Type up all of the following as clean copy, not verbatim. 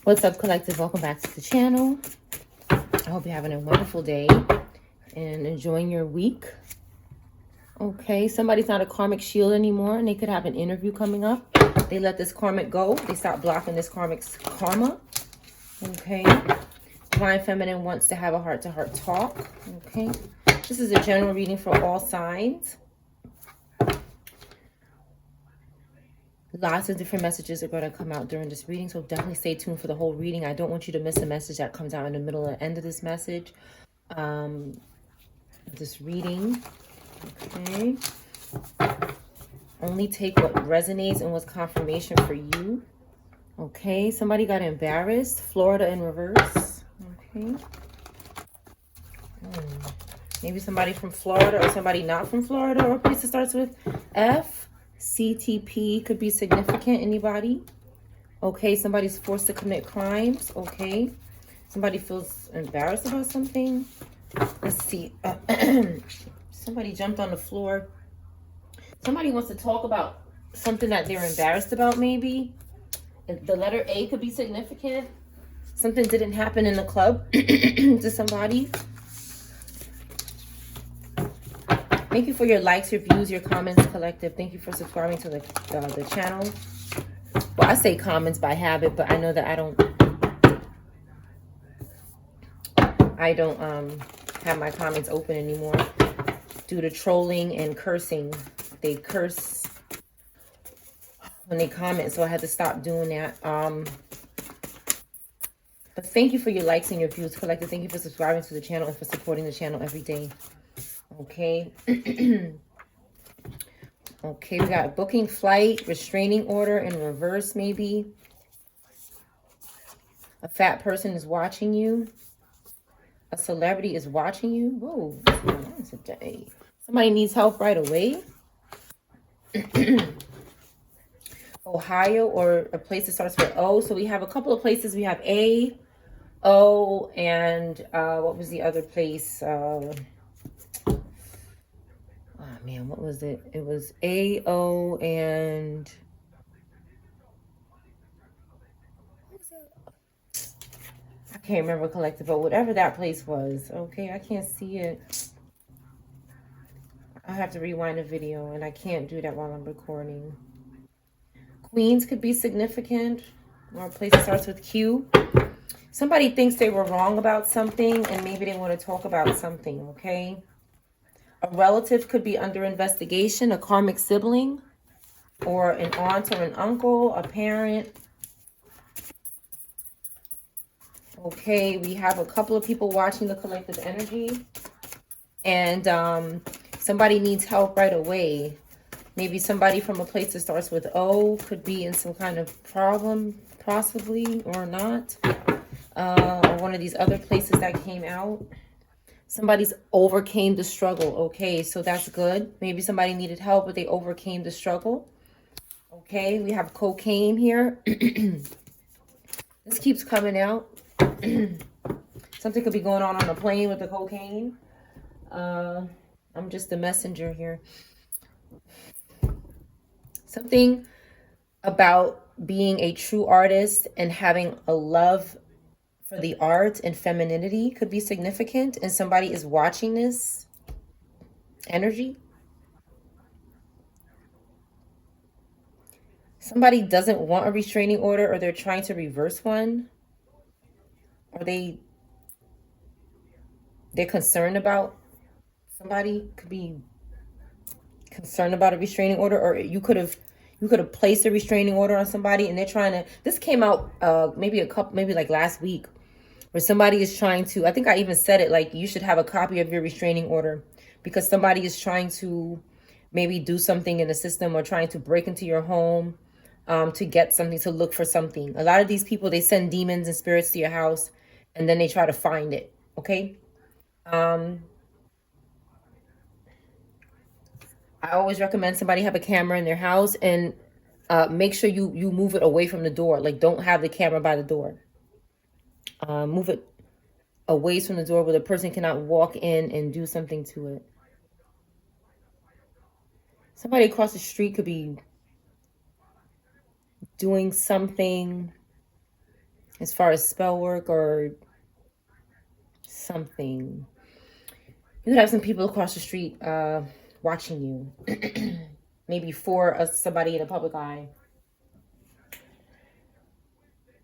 What's up, collective? Welcome back to the channel. I hope you're having a wonderful day and enjoying your week. Okay, somebody's not a karmic shield anymore and they could have an interview coming up. They let this karmic go. They stop blocking this karmic's karma. Okay. Divine Feminine wants to have a heart-to-heart talk. Okay. This is a general reading for all signs. Lots of different messages are going to come out during this reading, so definitely stay tuned for the whole reading. I don't want you to miss a message that comes out in the middle or end of this message. This reading. Okay. Only take what resonates and what's confirmation for you. Okay. Somebody got embarrassed. Florida in reverse. Okay. Maybe somebody from Florida or somebody not from Florida, or a place that starts with F. CTP could be significant. Anybody? Okay. Somebody's forced to commit crimes. Okay. Somebody feels embarrassed about something. Let's see. Somebody jumped on the floor. Somebody wants to talk about something that they're embarrassed about, maybe. The letter A could be significant. Something didn't happen in the club to somebody. Thank you for your likes, your views, your comments, collective. Thank you for subscribing to the channel. Well, I say comments by habit, but I know that I don't have my comments open anymore due to trolling and cursing. They curse when they comment, so I had to stop doing that. But thank you for your likes and your views, collective. Thank you for subscribing to the channel and for supporting the channel every day. Okay. Okay, we got booking flight, restraining order in reverse, maybe. A fat person is watching you. A celebrity is watching you. Whoa, what's going on today? Somebody needs help right away. Ohio, or a place that starts with O. So we have a couple of places. We have A, O, and what was the other place? Oh man, what was it? It was A, O, and I can't remember, collective, but whatever that place was. Okay, I can't see it. I have to rewind the video, and I can't do that while I'm recording. Queens could be significant, or a place that starts with Q. Somebody thinks they were wrong about something, and maybe they want to talk about something, okay? A relative could be under investigation, a karmic sibling, or an aunt or an uncle, a parent. Okay, we have a couple of people watching the collective energy, and somebody needs help right away. Maybe somebody from a place that starts with O could be in some kind of problem, possibly, or not. Or one of these other places that came out. Somebody's overcame the struggle. Okay, so that's good. Maybe somebody needed help, but they overcame the struggle. Okay, we have cocaine here. This keeps coming out. Something could be going on a plane with the cocaine. I'm just the messenger here. Something about being a true artist and having a love for the art and femininity could be significant, and somebody is watching this energy. Somebody doesn't want a restraining order, or they're trying to reverse one, or they're concerned about, somebody could be concerned about a restraining order, or you could have placed a restraining order on somebody and they're trying to, this came out maybe like last week, where somebody is trying to, I think I even said it, like you should have a copy of your restraining order, because somebody is trying to maybe do something in the system, or trying to break into your home to get something, to look for something. A lot of these people, they send demons and spirits to your house and then they try to find it. Okay. I always recommend somebody have a camera in their house, and make sure you move it away from the door. Like, don't have the camera by the door. Move it away from the door where the person cannot walk in and do something to it. Somebody across the street could be doing something as far as spell work or something. You could have some people across the street watching you. Maybe for somebody in the public eye.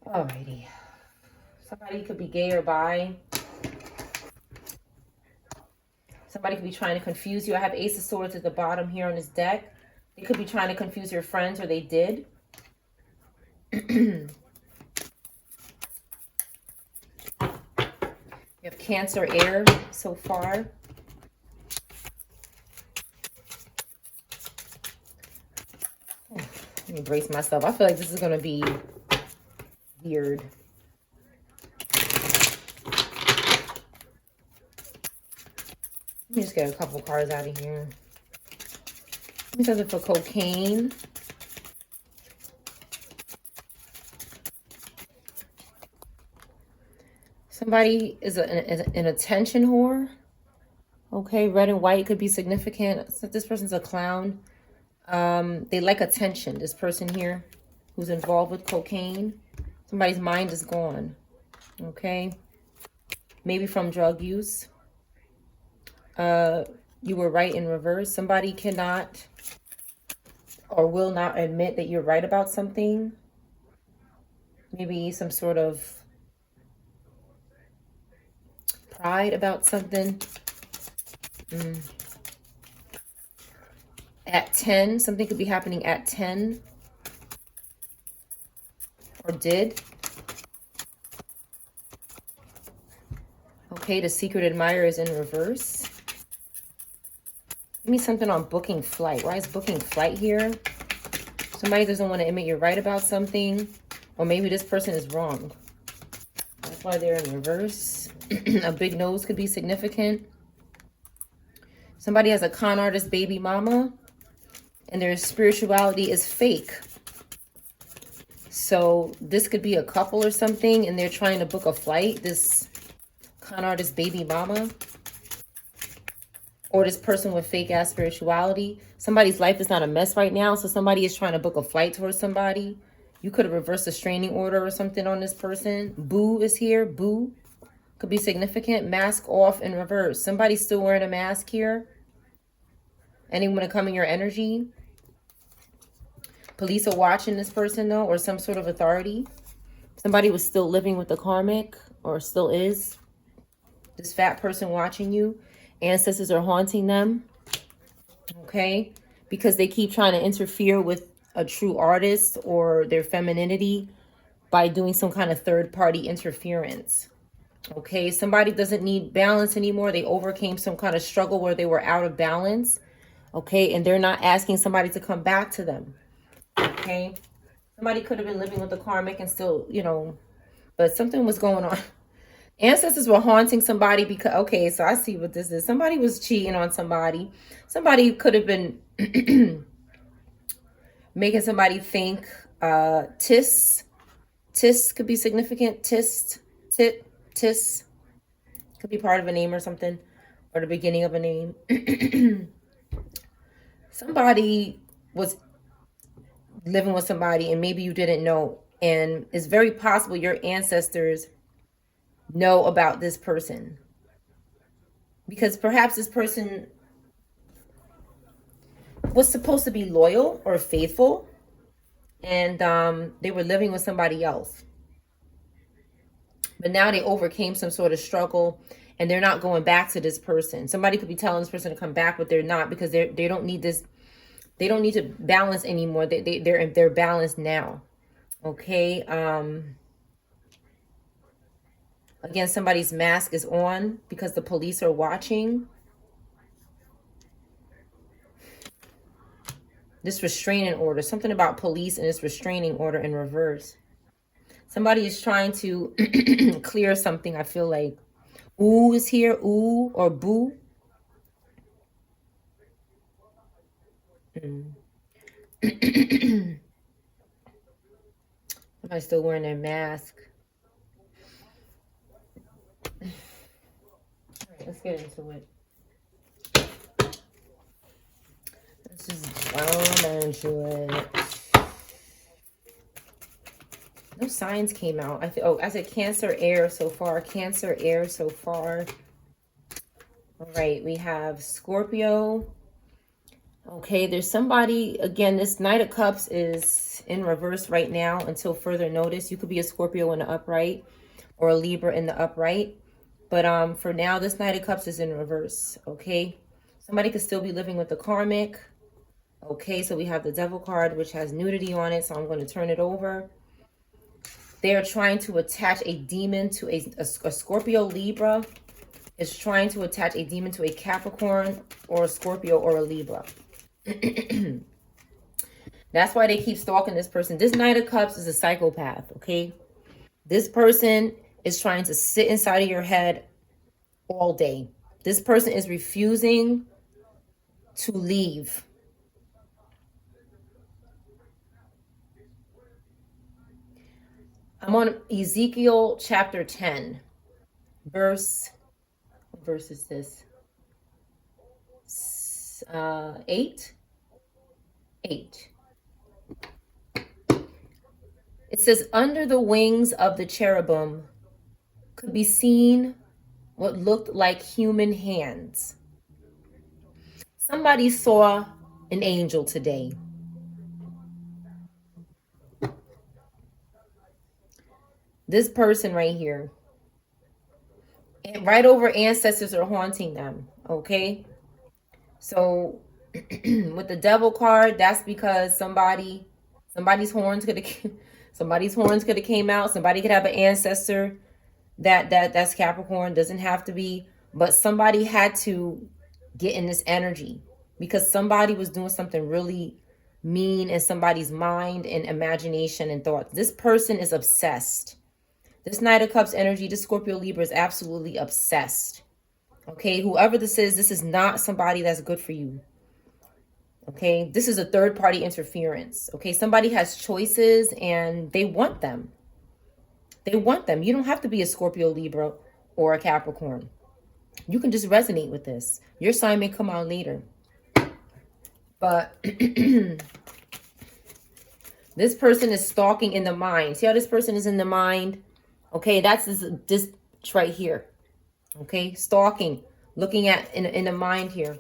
Alrighty. Somebody could be gay or bi. Somebody could be trying to confuse you. I have Ace of Swords at the bottom here on this deck. They could be trying to confuse your friends, or they did. You have Cancer, air so far. Let me brace myself. I feel like this is going to be weird. Let me just get a couple cards out of here. Let me something for cocaine. Somebody is an attention whore. Okay, red and white could be significant. So this person's a clown. They like attention. This person here who's involved with cocaine. Somebody's mind is gone. Okay. Maybe from drug use. You were right in reverse. Somebody cannot or will not admit that you're right about something. Maybe some sort of pride about something. At 10, something could be happening at 10. Or did. Okay, the secret admirer is in reverse. Give me something on booking flight. Why is booking flight here? Somebody doesn't want to admit you're right about something. Or maybe this person is wrong. That's why they're in reverse. A big nose could be significant. Somebody has a con artist baby mama. And their spirituality is fake. So this could be a couple or something. And they're trying to book a flight. This con artist baby mama. Or this person with fake ass spirituality. Somebody's life is not a mess right now. So somebody is trying to book a flight towards somebody. You could have reversed a restraining order or something on this person. Boo is here. Boo could be significant. Mask off in reverse. Somebody's still wearing a mask here. Anyone to come in your energy. Police are watching this person though, or some sort of authority. Somebody was still living with the karmic, or still is. This fat person watching you. Ancestors are haunting them. Okay? Because they keep trying to interfere with a true artist or their femininity by doing some kind of third-party interference. Okay? Somebody doesn't need balance anymore. They overcame some kind of struggle where they were out of balance. Okay? And they're not asking somebody to come back to them. Okay? Somebody could have been living with the karmic and still, you know, but something was going on. Ancestors were haunting somebody because, okay, so I see what this is. Somebody was cheating on somebody. Somebody could have been making somebody think tis could be significant. Tis could be part of a name or something, or the beginning of a name. Somebody was living with somebody and maybe you didn't know, and it's very possible your ancestors know about this person, because perhaps this person was supposed to be loyal or faithful, and they were living with somebody else, but now they overcame some sort of struggle and they're not going back to this person. Somebody could be telling this person to come back, but they're not, because they don't need this. They don't need to balance anymore. They're balanced now. Okay. Again, somebody's mask is on because the police are watching. This restraining order. Something about police and this restraining order in reverse. Somebody is trying to clear something, I feel like. Ooh is here. Ooh or boo. Somebody's still wearing their mask. Let's get into it. Let's just into it. No signs came out. I said Cancer, air so far. Cancer, air so far. All right, we have Scorpio. Okay, there's somebody, again, this Knight of Cups is in reverse right now until further notice. You could be a Scorpio in the upright or a Libra in the upright. But for now, this Knight of Cups is in reverse, okay? Somebody could still be living with the karmic. Okay, so we have the Devil card, which has nudity on it, so I'm going to turn it over. They are trying to attach a demon to a Scorpio Libra is trying to attach a demon to a Capricorn or a Scorpio or a Libra. That's why they keep stalking this person. This Knight of Cups is a psychopath, okay? This person is trying to sit inside of your head all day. This person is refusing to leave. I'm on Ezekiel chapter 10, what verse is this? 8? 8. It says, under the wings of the cherubim could be seen what looked like human hands. Somebody saw an angel today. This person right here. And right over ancestors are haunting them, okay? So with the Devil card, that's because somebody's horns could have came out. Somebody could have an ancestor that's Capricorn, doesn't have to be, but somebody had to get in this energy because somebody was doing something really mean in somebody's mind and imagination and thoughts. This person is obsessed. This Knight of Cups energy, this Scorpio Libra is absolutely obsessed. Okay, whoever this is not somebody that's good for you. Okay, this is a third party interference. Okay, somebody has choices and they want them. They want them. You don't have to be a Scorpio, Libra, or a Capricorn. You can just resonate with this. Your sign may come out later. But this person is stalking in the mind. See how this person is in the mind? Okay, that's this right here. Okay, stalking, looking at in the mind here.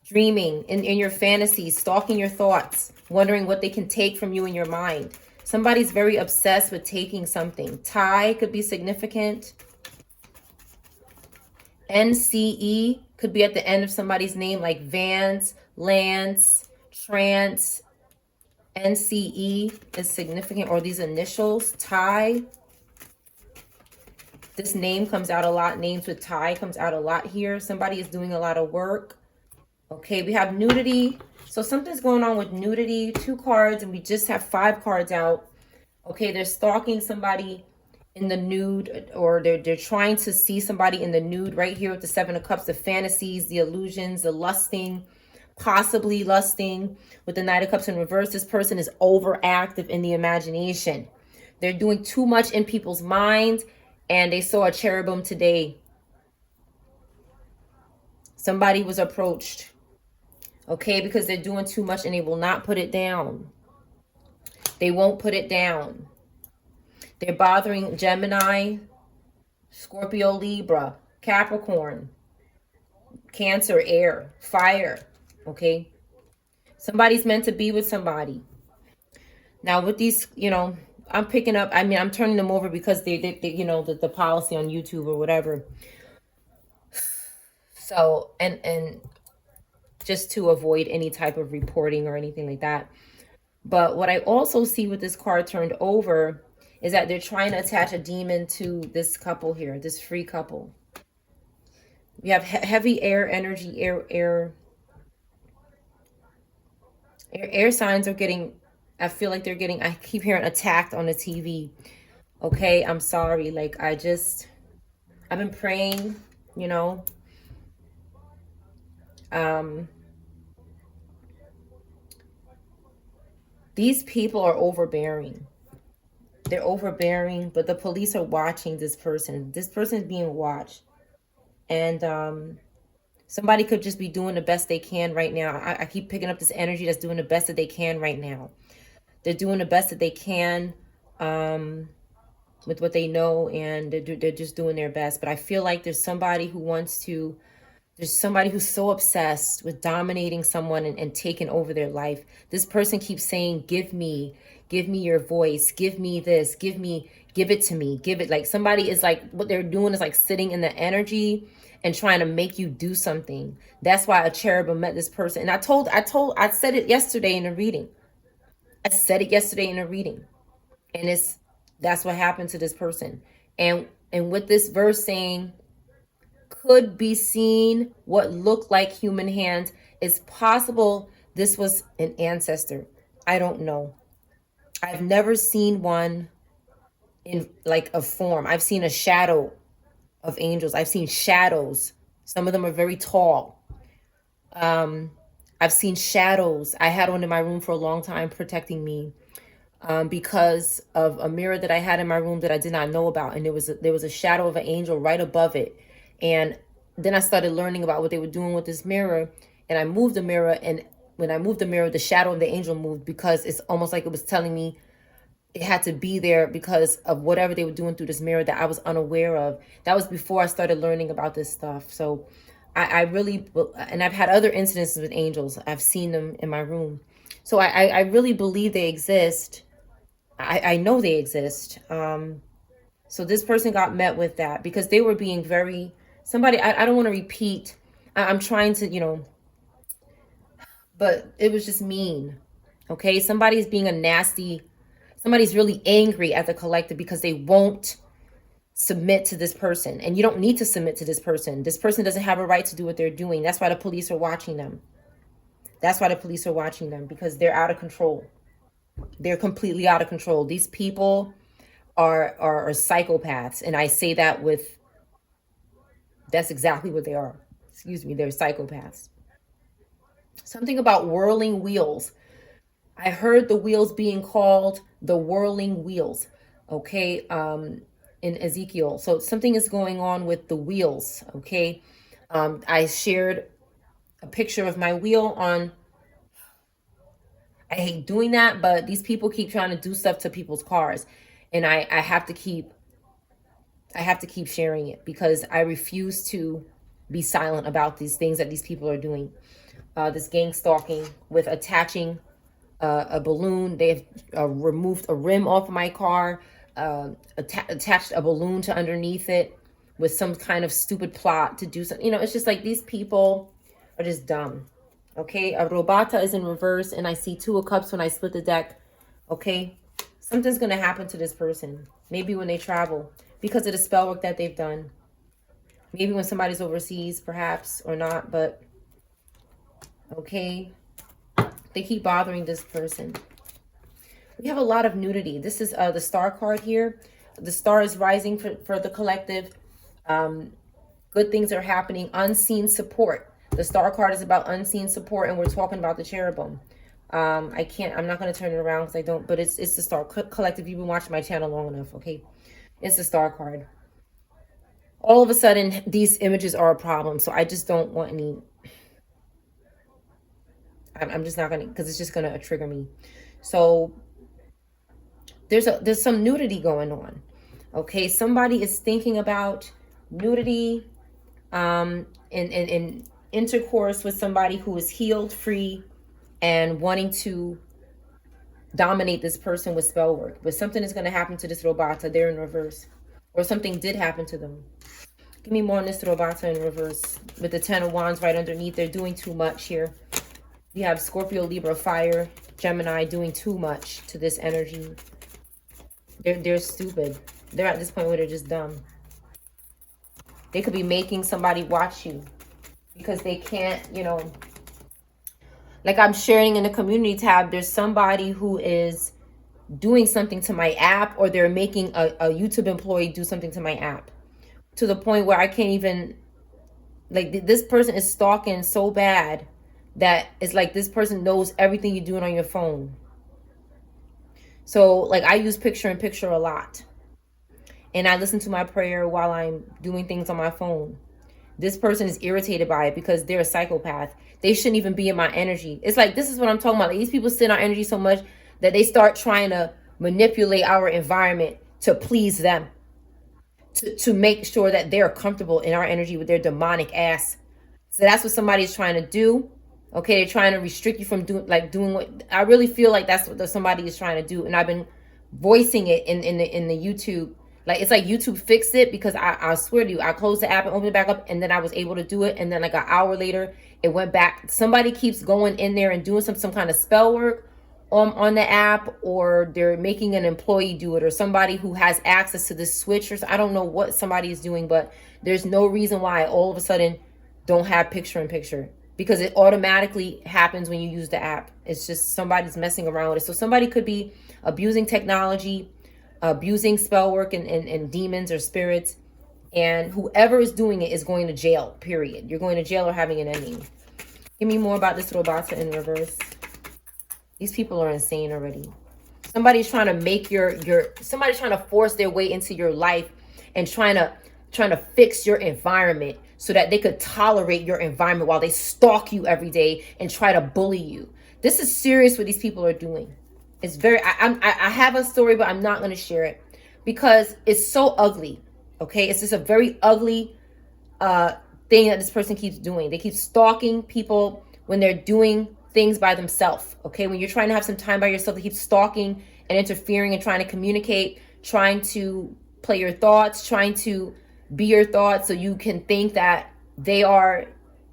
Dreaming in your fantasies, stalking your thoughts, wondering what they can take from you in your mind. Somebody's very obsessed with taking something. Tie could be significant. NCE could be at the end of somebody's name, like Vance, Lance, Trance. NCE is significant, or these initials, tie. This name comes out a lot. Names with tie comes out a lot here. Somebody is doing a lot of work. Okay, we have nudity. So something's going on with nudity. 2 cards, and we just have 5 cards out. Okay, they're stalking somebody in the nude, or they're trying to see somebody in the nude right here with the 7 of Cups, the fantasies, the illusions, the lusting, possibly lusting with the Knight of Cups in reverse. This person is overactive in the imagination. They're doing too much in people's minds, and they saw a cherubim today. Somebody was approached. Okay, because they're doing too much and they will not put it down. They won't put it down. They're bothering Gemini, Scorpio, Libra, Capricorn, Cancer, air, fire. Okay, somebody's meant to be with somebody. Now with these, I'm picking up, I'm turning them over because they the policy on YouTube or whatever. So, and just to avoid any type of reporting or anything like that. But what I also see with this card turned over is that they're trying to attach a demon to this couple here, this free couple. We have heavy air energy, air signs are getting, I feel like they're getting, I keep hearing attacked on the TV. Okay, I'm sorry. Like, I've been praying, these people are overbearing. They're overbearing, but the police are watching this person. This person is being watched. And somebody could just be doing the best they can right now. I keep picking up this energy that's doing the best that they can right now. They're doing the best that they can. with what they know, and they're just doing their best. But I feel like there's somebody who's so obsessed with dominating someone and taking over their life. This person keeps saying, give me your voice, give me this, give it to me, give it. Like somebody is like, what they're doing is like sitting in the energy and trying to make you do something. That's why a cherubim met this person. And I said it yesterday in a reading. And that's what happened to this person. And with this verse saying, could be seen what looked like human hands, it's possible this was an ancestor. I don't know. I've never seen one in like a form. I've seen a shadow of angels. I've seen shadows. Some of them are very tall. I've seen shadows. I had one in my room for a long time protecting me, because of a mirror that I had in my room that I did not know about. And there was a shadow of an angel right above it. And then I started learning about what they were doing with this mirror. And I moved the mirror. And when I moved the mirror, the shadow of the angel moved, because it's almost like it was telling me it had to be there because of whatever they were doing through this mirror that I was unaware of. That was before I started learning about this stuff. So I really, and I've had other incidences with angels. I've seen them in my room. So I really believe they exist. I know they exist. So this person got met with that because they were being very, I don't want to repeat. I'm trying to, but it was just mean. Okay. Somebody's really angry at the collective because they won't submit to this person. And you don't need to submit to this person. This person doesn't have a right to do what they're doing. That's why the police are watching them. Because they're out of control. They're completely out of control. These people are psychopaths. And I say that that's exactly what they are. Excuse me, they're psychopaths. Something about whirling wheels. I heard the wheels being called the whirling wheels. Okay, in Ezekiel. So something is going on with the wheels. Okay, I shared a picture of my wheel on. I hate doing that, but these people keep trying to do stuff to people's cars, and I have to keep sharing it because I refuse to be silent about these things that these people are doing. This gang stalking with attaching a balloon. They've removed a rim off of my car, attached a balloon to underneath it with some kind of stupid plot to do something. It's just like these people are just dumb. Okay, a Robata is in reverse, and I see 2 of Cups when I split the deck. Okay, something's going to happen to this person. Maybe when they travel, because of the spell work that they've done. Maybe when somebody's overseas, perhaps, or not, but okay. They keep bothering this person. We have a lot of nudity. This is the star card here. The star is rising for the collective. Good things are happening. Unseen support. The star card is about unseen support, and we're talking about the cherubim. I'm not going to turn it around because I don't, but it's the star collective. You've been watching my channel long enough, okay? It's the star card. All of a sudden, these images are a problem, so I just don't want any. I'm just not going to, because it's just going to trigger me. So there's some nudity going on. Okay, somebody is thinking about nudity, in intercourse with somebody who is healed, free, and wanting to dominate this person with spell work. But something is going to happen to this Robata. They're in reverse, or something did happen to them. Give me more on this Robata in reverse with the 10 of Wands right underneath. They're doing too much here. We have Scorpio, Libra, Fire, Gemini doing too much to this energy. They're stupid. They're at this point where they're just dumb. They could be making somebody watch you because they can't, like I'm sharing in the community tab, there's somebody who is doing something to my app, or they're making a YouTube employee do something to my app to the point where I can't even, like, this person is stalking so bad that it's like this person knows everything you're doing on your phone. So like I use picture-in-picture a lot, and I listen to my prayer while I'm doing things on my phone. This person is irritated by it because they're a psychopath. They shouldn't even be in my energy. It's like, this is what I'm talking about. Like, these people sit in our energy so much that they start trying to manipulate our environment to please them, to make sure that they're comfortable in our energy with their demonic ass. So that's what somebody's trying to do. Okay, they're trying to restrict you from doing what I really feel like that's what somebody is trying to do. And I've been voicing it in the YouTube. Like, it's like YouTube fixed it, because I swear to you, I closed the app and opened it back up, and then I was able to do it, and then like an hour later it went back. Somebody keeps going in there and doing some kind of spell work on the app, or they're making an employee do it, or somebody who has access to this switch, or I don't know what somebody is doing, but there's no reason why all of a sudden don't have picture in picture, because it automatically happens when you use the app. It's just somebody's messing around with it. So somebody could be abusing technology, abusing spell work and demons or spirits, and whoever is doing it is going to jail, period. You're going to jail or having an ending. Give me more about this Robata in reverse. These people are insane already. Somebody's trying to make somebody's trying to force their way into your life and trying to fix your environment so that they could tolerate your environment while they stalk you every day and try to bully you. This is serious what these people are doing. It's very, I have a story, but I'm not going to share it because it's so ugly. Okay. It's just a very ugly thing that this person keeps doing. They keep stalking people when they're doing things by themselves. Okay. When you're trying to have some time by yourself, they keep stalking and interfering and trying to communicate, trying to play your thoughts, trying to be your thoughts so you can think that they are,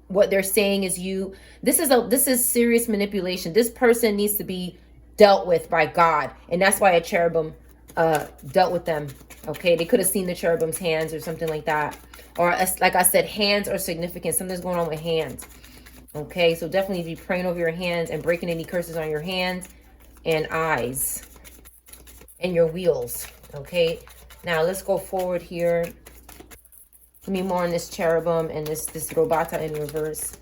what they're saying is you. This is serious manipulation. This person needs to be dealt with by God, and that's why a cherubim dealt with them. Okay, they could have seen the cherubim's hands or something like that, or like I said, hands are significant. Something's going on with hands. Okay, so definitely be praying over your hands and breaking any curses on your hands and eyes and your wheels. Okay, now let's go forward here. Give me more on this cherubim and this Robata in reverse.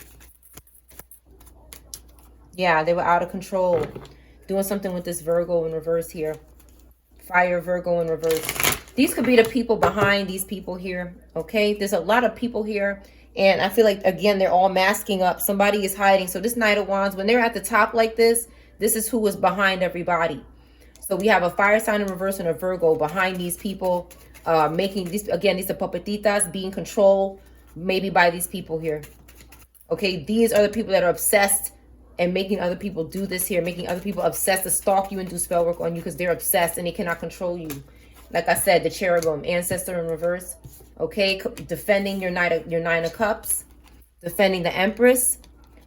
Yeah, they were out of control. Doing something with this Virgo in reverse here. Fire Virgo in reverse. These could be the people behind these people here. Okay, there's a lot of people here. And I feel like, again, they're all masking up. Somebody is hiding. So this Knight of Wands, when they're at the top like this is who is behind everybody. So we have a fire sign in reverse and a Virgo behind these people. Making these, again, these are papetitas, being controlled maybe by these people here. Okay, these are the people that are obsessed and making other people do this here, making other people obsessed to stalk you and do spell work on you because they're obsessed and they cannot control you. Like I said, the cherubim, ancestor in reverse. Okay, defending your Nine of Cups, defending the Empress,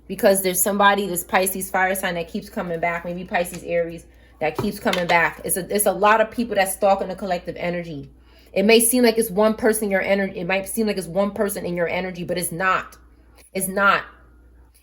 because there's somebody, this Pisces fire sign that keeps coming back, maybe Pisces Aries, that keeps coming back. It's a lot of people that stalk in the collective energy. It may seem like it's one person in your energy. It might seem like it's one person in your energy, but it's not. It's not.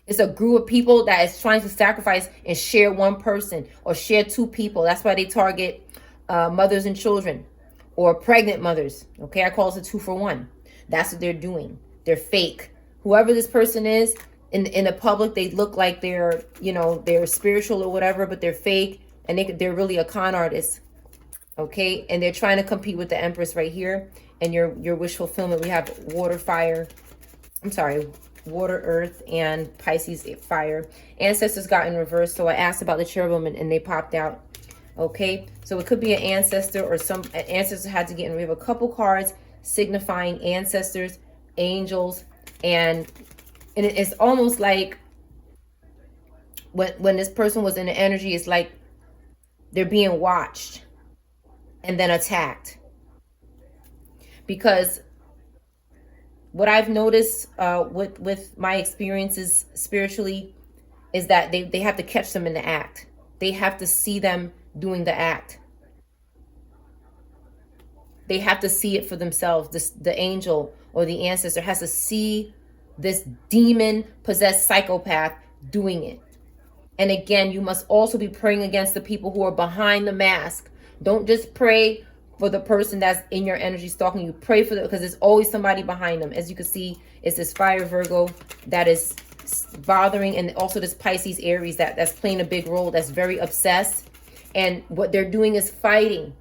It's a group of people that is trying to sacrifice and share one person or share two people. That's why they target mothers and children or pregnant mothers. Okay, I call it a 2-for-1. That's what they're doing. They're fake. Whoever this person is, in the public, they look like they're, they're spiritual or whatever, but they're fake, and they're really a con artist. Okay, and they're trying to compete with the Empress right here. And your wish fulfillment, we have water, earth, and Pisces fire. Ancestors got in reverse, so I asked about the cherubim and they popped out. Okay, so it could be an ancestor or some ancestor had to get in. We have a couple cards signifying ancestors, angels, and it's almost like when this person was in the energy, it's like they're being watched and then attacked. Because what I've noticed with my experiences spiritually is that they have to catch them in the act. They have to see them doing the act. They have to see it for themselves. The angel or the ancestor has to see this demon-possessed psychopath doing it. And again, you must also be praying against the people who are behind the mask. Don't just pray for the person that's in your energy stalking you. Pray for them, because there's always somebody behind them. As you can see, it's this fire Virgo that is bothering, and also this Pisces Aries that's playing a big role, that's very obsessed. And what they're doing is fighting.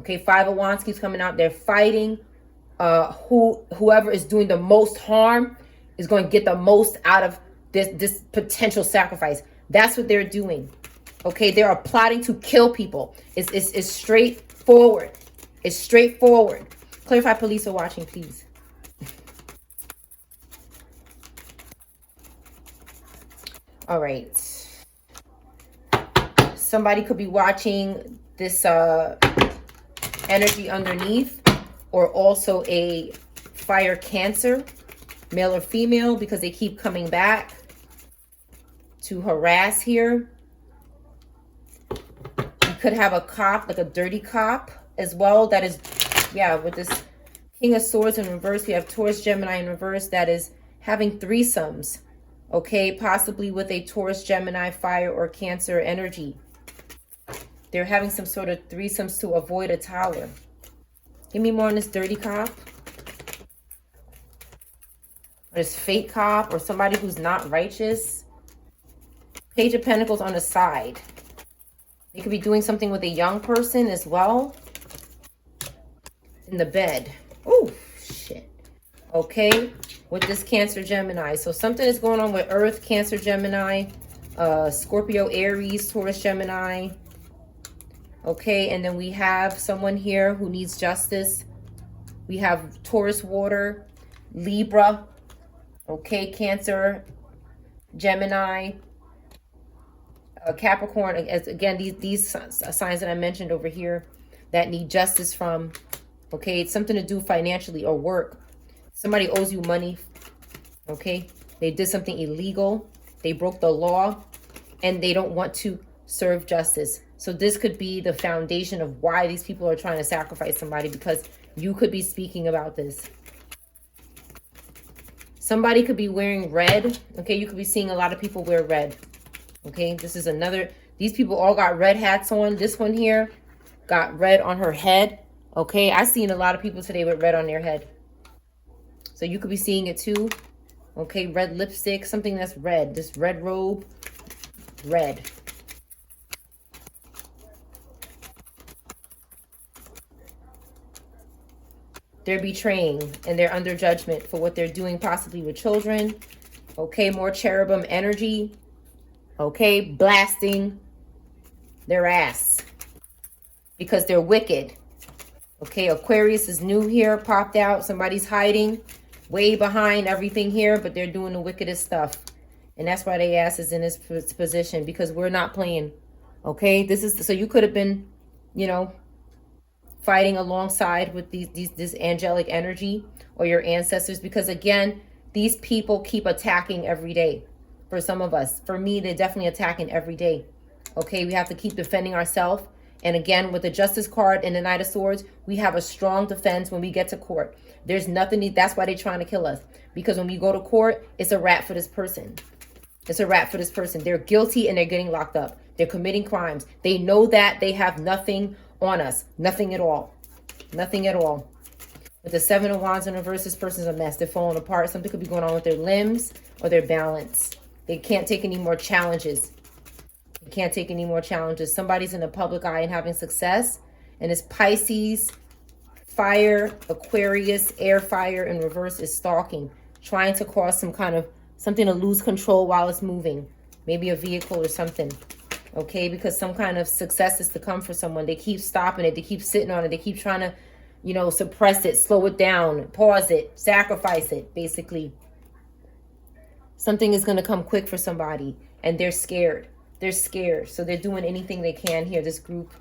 Okay, Five of Wands keeps coming out. They're fighting. Whoever is doing the most harm is going to get the most out of this potential sacrifice. That's what they're doing. Okay, they are plotting to kill people. It's straightforward. It's straightforward. Clarify police are watching, please. All right. Somebody could be watching this energy underneath, or also a fire Cancer, male or female, because they keep coming back to harass here. You could have a cop, like a dirty cop as well. That is, yeah, with this King of Swords in reverse, we have Taurus, Gemini in reverse, that is having threesomes. Okay, possibly with a Taurus, Gemini, fire, or Cancer energy. They're having some sort of threesomes to avoid a tower. Give me more on this dirty cop. Or this fake cop, or somebody who's not righteous. Page of Pentacles on the side. They could be doing something with a young person as well. In the bed. Oh, shit. Okay, with this Cancer, Gemini. So something is going on with Earth, Cancer, Gemini, Scorpio, Aries, Taurus, Gemini. Okay, and then we have someone here who needs justice. We have Taurus, Water, Libra. Okay, Cancer, Gemini, Capricorn. Again, these signs that I mentioned over here that need justice from. Okay, it's something to do financially or work. Somebody owes you money. Okay, they did something illegal. They broke the law, and they don't want to serve justice. So this could be the foundation of why these people are trying to sacrifice somebody, because you could be speaking about this. Somebody could be wearing red. Okay, you could be seeing a lot of people wear red. Okay, this is another. These people all got red hats on. This one here got red on her head. Okay, I've seen a lot of people today with red on their head. So you could be seeing it too. Okay, red lipstick, something that's red. This red robe, red. They're betraying and they're under judgment for what they're doing, possibly with children. Okay, more cherubim energy. Okay, blasting their ass because they're wicked. Okay, Aquarius is new here, popped out. Somebody's hiding way behind everything here, but they're doing the wickedest stuff. And that's why they ass is in this position, because we're not playing. Okay, this is, so you could have been, you know, fighting alongside with this angelic energy or your ancestors, because again, these people keep attacking every day. For some of us, for me, they're definitely attacking every day. Okay, we have to keep defending ourselves. And again, with the Justice card and the Knight of Swords, we have a strong defense when we get to court. There's nothing, that's why they're trying to kill us. Because when we go to court, it's a wrap for this person. It's a wrap for this person. They're guilty and they're getting locked up. They're committing crimes. They know that they have nothing on us. Nothing at all. Nothing at all. With the Seven of Wands in reverse, this person's a mess. They're falling apart. Something could be going on with their limbs or their balance. They can't take any more challenges. They can't take any more challenges. Somebody's in the public eye and having success. And it's Pisces, fire, Aquarius, air, fire in reverse is stalking. Trying to cause some kind of something to lose control while it's moving. Maybe a vehicle or something. Okay, because some kind of success is to come for someone. They keep stopping it. They keep sitting on it. They keep trying to, you know, suppress it, slow it down, pause it, sacrifice it, basically. Something is going to come quick for somebody, and they're scared. They're scared, so they're doing anything they can here, this group.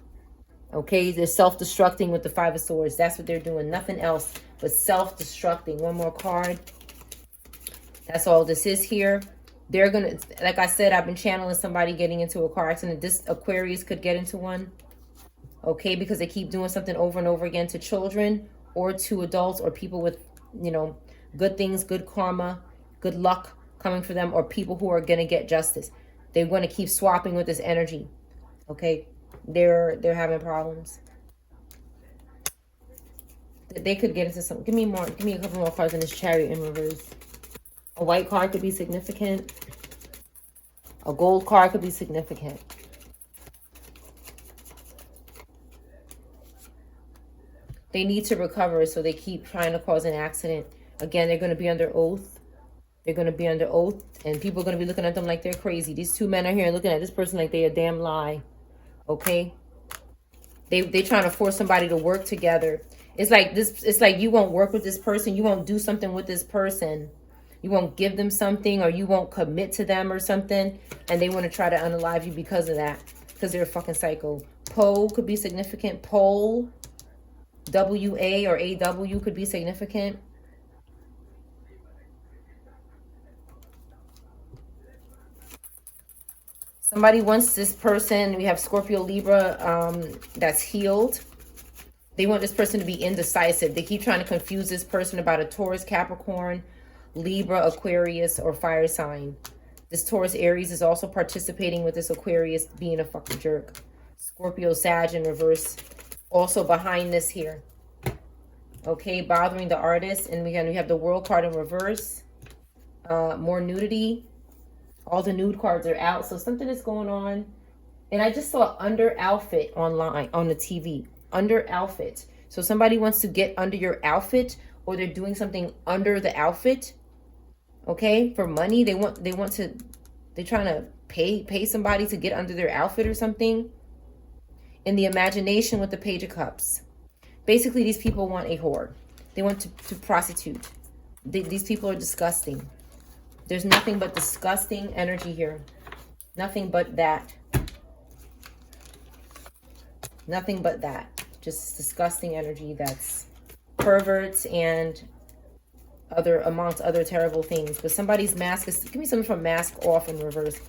Okay, they're self-destructing with the Five of Swords. That's what they're doing. Nothing else but self-destructing. One more card. That's all this is here. They're going to, like I said, I've been channeling somebody getting into a car accident. This Aquarius could get into one. Okay, because they keep doing something over and over again to children or to adults or people with, you know, good things, good karma, good luck coming for them, or people who are going to get justice. They're going to keep swapping with this energy. Okay, they're having problems. They could get into some. Give me more. Give me a couple more cards in this Chariot in reverse. A white card could be significant. A gold card could be significant. They need to recover, so they keep trying to cause an accident. Again, they're going to be under oath. They're going to be under oath, and people are going to be looking at them like they're crazy. These two men are here looking at this person like they're a damn lie. Okay? They trying to force somebody to work together. It's like this. It's like you won't work with this person. You won't do something with this person. You won't give them something, or you won't commit to them or something. And they want to try to unalive you because of that. Because they're a fucking psycho. Pole could be significant. Pole. W-A or A-W could be significant. Somebody wants this person. We have Scorpio, Libra, that's healed. They want this person to be indecisive. They keep trying to confuse this person about a Taurus, Capricorn, Libra, Aquarius, or fire sign. This Taurus, Aries is also participating with this Aquarius being a fucking jerk. Scorpio, Sag in reverse. Also behind this here. Okay, bothering the artist. And we have the World card in reverse. More nudity. All the nude cards are out. So something is going on. And I just saw under outfit online on the TV. Under outfit. So somebody wants to get under your outfit, or they're doing something under the outfit. Okay, for money. They're trying to pay somebody to get under their outfit or something. In the imagination with the Page of Cups. Basically, these people want a whore. They want to prostitute. These people are disgusting. There's nothing but disgusting energy here. Nothing but that. Nothing but that. Just disgusting energy that's perverts and amongst other terrible things. But somebody's mask is, give me something from mask off in reverse.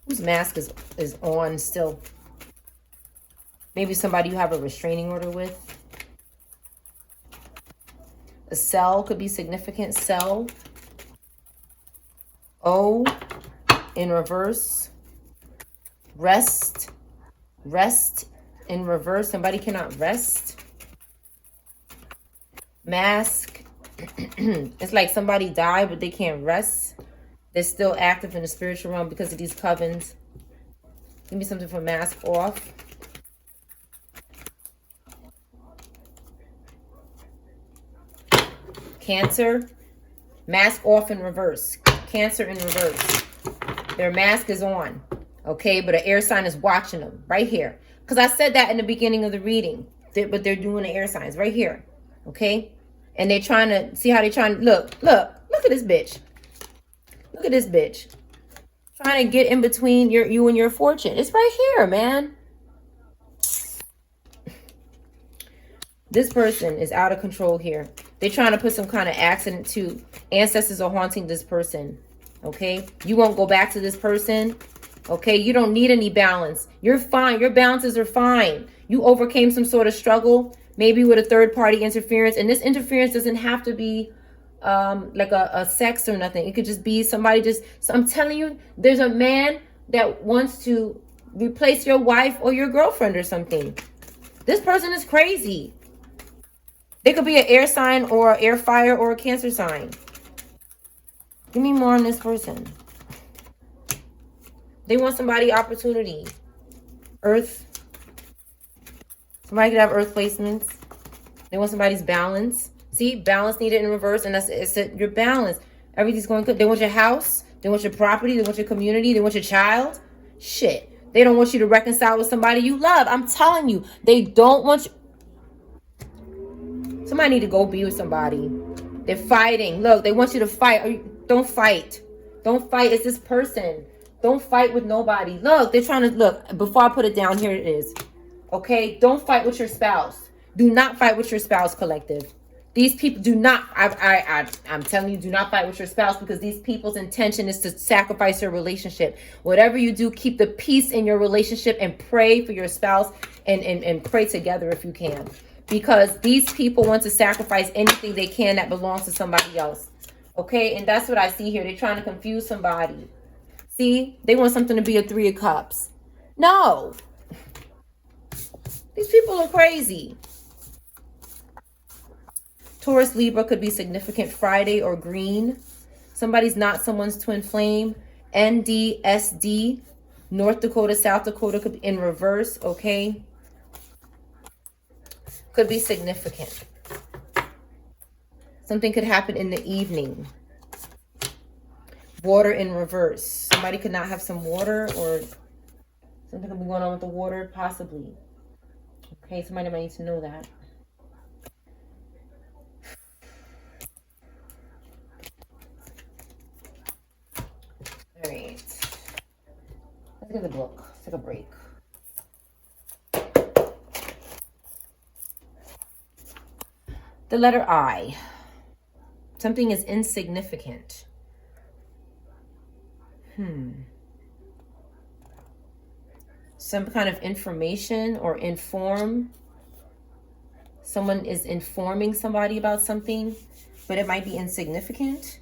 Whose mask is on still? Maybe somebody you have a restraining order with. A cell could be significant. Cell. O in reverse. Rest. Rest in reverse. Somebody cannot rest. Mask. It's like somebody died, but they can't rest. They're still active in the spiritual realm because of these covens. Give me something for mask off. Cancer. Mask off in reverse. Cancer in reverse. Their mask is on. Okay, but an air sign is watching them right here. Because I said that in the beginning of the reading. But they're doing the air signs right here. Okay? And they're trying to, see how they're trying to, look at this bitch. Look at this bitch. Trying to get in between you and your fortune. It's right here, man. This person is out of control here. They're trying to put some kind of accident too. Ancestors are haunting this person. Okay? You won't go back to this person. Okay? You don't need any balance. You're fine. Your balances are fine. You overcame some sort of struggle. Maybe with a third party interference. And this interference doesn't have to be like a sex or nothing. It could just be somebody just... So I'm telling you, there's a man that wants to replace your wife or your girlfriend or something. This person is crazy. They could be an air sign or air fire or a Cancer sign. Give me more on this person. They want somebody opportunity. Earth. Somebody could have earth placements. They want somebody's balance. See, balance needed in reverse, and it's your balance. Everything's going good. They want your house. They want your property. They want your community. They want your child. Shit. They don't want you to reconcile with somebody you love. I'm telling you. They don't want you. Somebody need to go be with somebody. They're fighting. Look, they want you to fight. Don't fight. Don't fight. It's this person. Don't fight with nobody. Look, they're trying to, look, before I put it down, here it is. Okay? Don't fight with your spouse. Do not fight with your spouse, collective. These people do not, I'm telling you, do not fight with your spouse, because these people's intention is to sacrifice your relationship. Whatever you do, keep the peace in your relationship and pray for your spouse and pray together if you can. Because these people want to sacrifice anything they can that belongs to somebody else. Okay? And that's what I see here. They're trying to confuse somebody. See? They want something to be a 3 of Cups. No. These people are crazy. Taurus, Libra could be significant. Friday or green. Somebody's not someone's twin flame. NDSD. North Dakota, South Dakota could be in reverse. Okay? Could be significant. Something could happen in the evening. Water in reverse. Somebody could not have some water, or something could be going on with the water, possibly. Okay, somebody might need to know that. All right. Let's get the book. Let's take a break. The letter I. Something is insignificant. Some kind of information or inform. Someone is informing somebody about something, but it might be insignificant.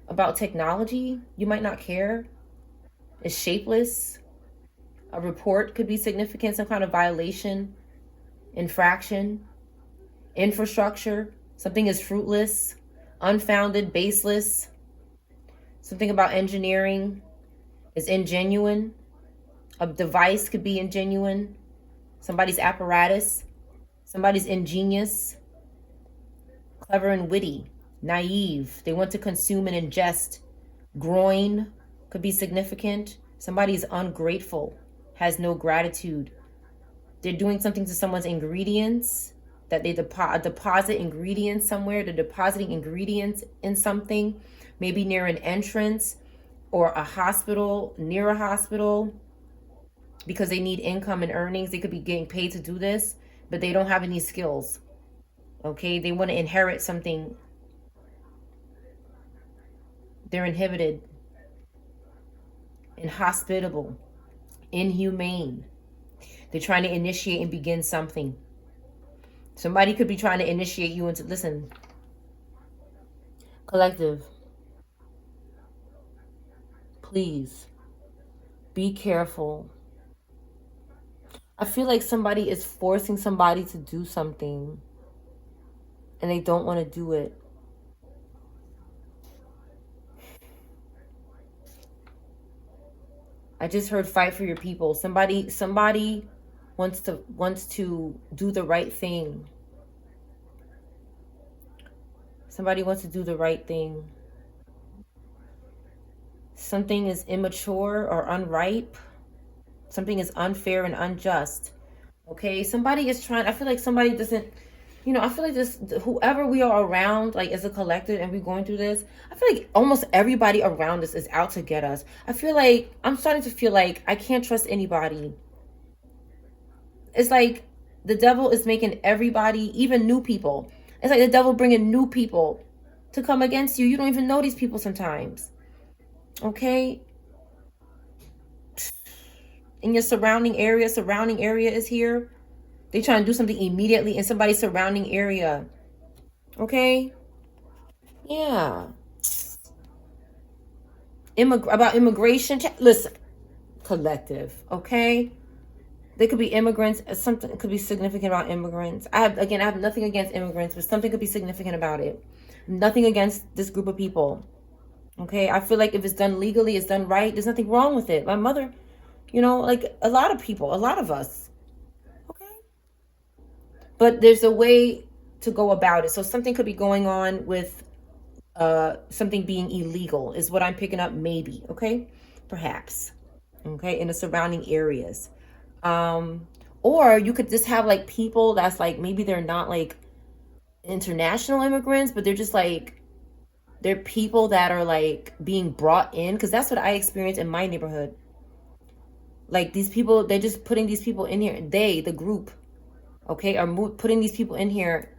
About technology, you might not care. It's shapeless. A report could be significant, some kind of violation, infraction. Infrastructure, something is fruitless, unfounded, baseless. Something about engineering is ingenuine. A device could be ingenuine. Somebody's apparatus. Somebody's ingenious. Clever and witty. Naive. They want to consume and ingest. Groin could be significant. Somebody's ungrateful. Has no gratitude. They're doing something to someone's ingredients. That they deposit ingredients somewhere. They're depositing ingredients in something. Maybe near an entrance or a hospital, near a hospital, because they need income and earnings. They could be getting paid to do this, but they don't have any skills. Okay, they want to inherit something. They're inhibited, inhospitable, inhumane. They're trying to initiate and begin something. Somebody could be trying to initiate you into, listen, collective, please be careful. I feel like somebody is forcing somebody to do something and they don't want to do it. I just heard fight for your people. Somebody wants to do the right thing. Somebody wants to do the right thing. Something is immature or unripe. Something is unfair and unjust. Okay, somebody is trying. I feel like somebody doesn't, I feel like this, whoever we are around, like as a collective, and we're going through this, I feel like almost everybody around us is out to get us. I feel like, I'm starting to feel like I can't trust anybody. It's like the devil is making everybody, even new people. It's like the devil bringing new people to come against you. You don't even know these people sometimes. Okay? In your surrounding area is here. They trying to do something immediately in somebody's surrounding area. Okay? Yeah. About immigration. Listen, collective. Okay? They could be immigrants. Something could be significant about immigrants. I have nothing against immigrants, but something could be significant about it. Nothing against this group of people. Okay? I feel like if it's done legally, it's done right. There's nothing wrong with it. My mother, like a lot of people, a lot of us. Okay? But there's a way to go about it. So something could be going on with something being illegal is what I'm picking up, maybe. Okay? Perhaps. Okay? In the surrounding areas. Or you could just have like people that's like, maybe they're not like international immigrants, but they're just like, they're people that are like being brought in. Cause that's what I experienced in my neighborhood. Like these people, they're just putting these people in here. The group, okay, are putting these people in here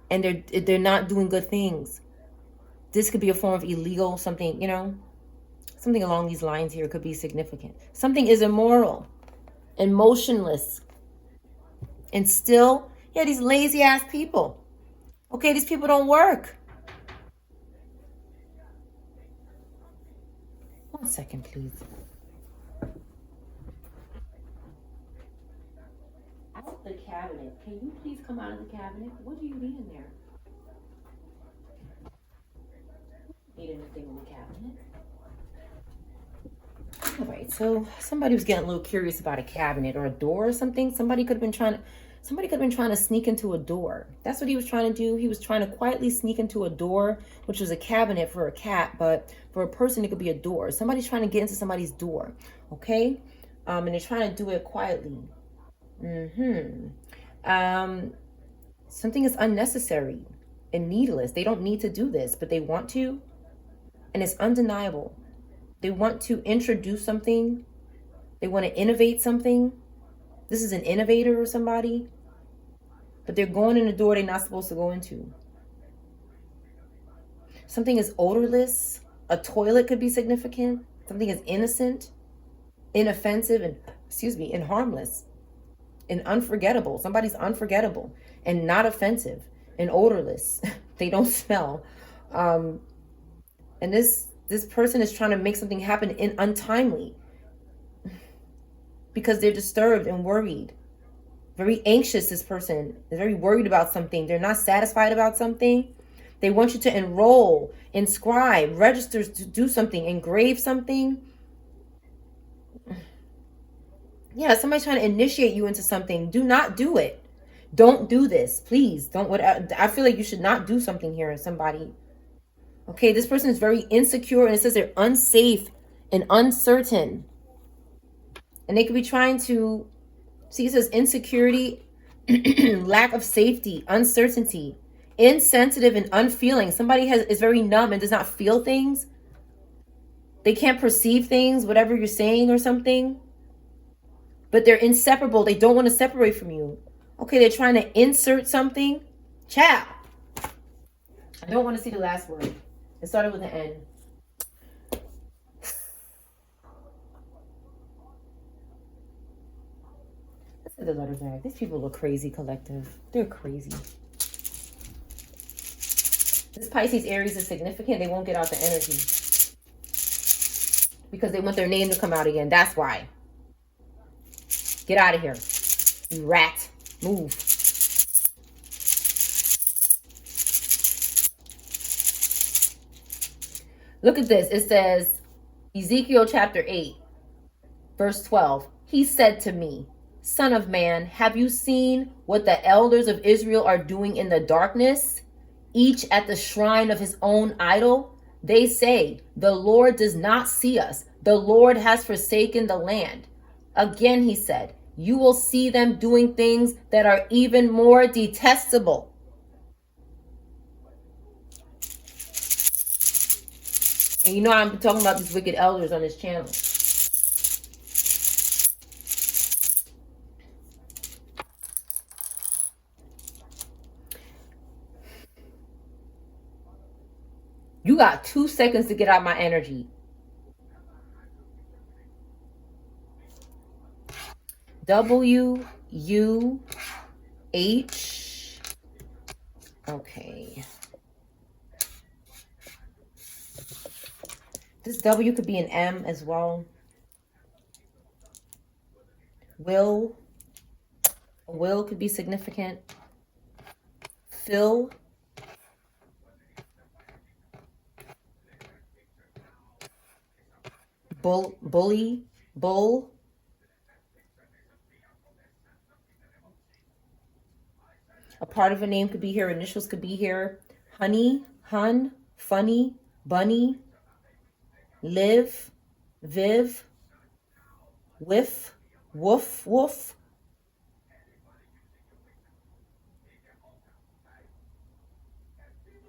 and they're not doing good things. This could be a form of illegal, something, something along these lines here could be significant. Something is immoral. Emotionless, and still, these lazy ass people. Okay, these people don't work. 1 second, please. Out of the cabinet. Can you please come out of the cabinet? What do you need in there? Need anything in the cabinet? All right, so somebody was getting a little curious about a cabinet or a door or something. Somebody could have been Somebody could have been trying to sneak into a door. That's what he was trying to do. He was trying to quietly sneak into a door, which was a cabinet for a cat, but for a person, it could be a door. Somebody's trying to get into somebody's door, okay? And they're trying to do it quietly. Something is unnecessary and needless. They don't need to do this, but they want to, and it's undeniable. They want to introduce something. They want to innovate something. This is an innovator or somebody, but they're going in a door they're not supposed to go into. Something is odorless. A toilet could be significant. Something is innocent, inoffensive, and harmless, and unforgettable. Somebody's unforgettable and not offensive and odorless. They don't smell. And this person is trying to make something happen untimely because they're disturbed and worried. Very anxious, this person is very worried about something. They're not satisfied about something. They want you to enroll, inscribe, register to do something, engrave something. Yeah, somebody's trying to initiate you into something. Do not do it. Don't do this. Please don't. I feel like you should not do something here, somebody. Okay, this person is very insecure, and it says they're unsafe and uncertain. And they could be trying to, see, it says insecurity, lack of safety, uncertainty, insensitive and unfeeling. Somebody is very numb and does not feel things. They can't perceive things, whatever you're saying or something. But they're inseparable. They don't want to separate from you. Okay, they're trying to insert something. Ciao. I don't want to see the last word. It started with an N. Let's get the letter back. These people look crazy, collective. They're crazy. This Pisces Aries is significant. They won't get out the energy because they want their name to come out again. That's why. Get out of here, you rat. Move. Look at this. It says, Ezekiel chapter 8, verse 12. He said to me, Son of man, have you seen what the elders of Israel are doing in the darkness, each at the shrine of his own idol? They say, the Lord does not see us. The Lord has forsaken the land. Again, he said, you will see them doing things that are even more detestable. And you know I'm talking about these wicked elders on this channel. You got 2 seconds to get out my energy. W-U-H. Okay. This W could be an M as well. Will. Will could be significant. Fill. Bully. Bull. A part of a name could be here. Initials could be here. Honey, hun, funny, bunny, live, viv, whiff, woof, woof.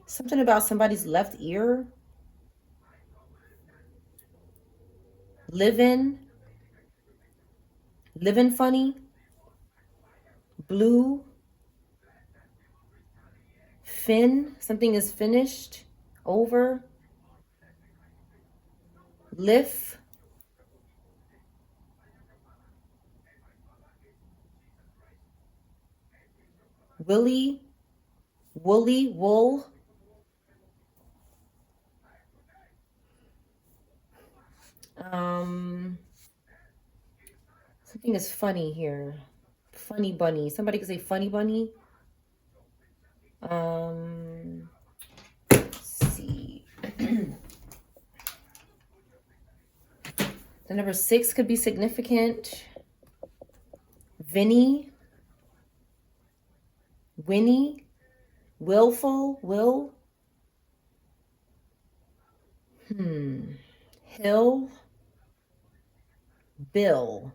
Something about somebody's left ear. Living funny. Blue. Fin, something is finished, over. Lift. Willy, woolly, wool. Something is funny here. Funny bunny. Somebody could say funny bunny. Let's see. The number 6 could be significant. Vinny. Winnie, willful, will, Hill, Bill,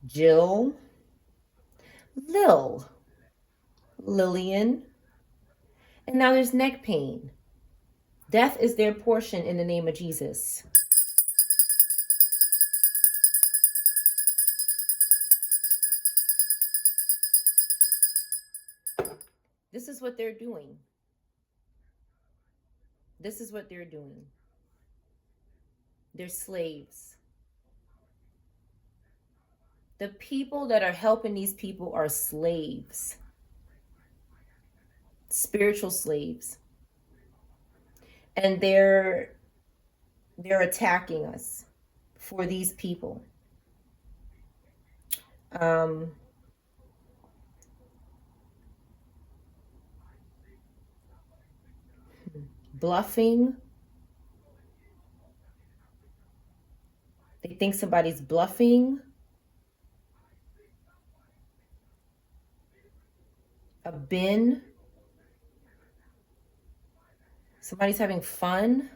Jill, Lil, Lillian, and now there's neck pain. Death is their portion in the name of Jesus. This is what they're doing. This is what they're doing. They're slaves. The people that are helping these people are slaves. Spiritual slaves. And they're attacking us for these people. Bluffing. They think somebody's bluffing. A bin. Somebody's having fun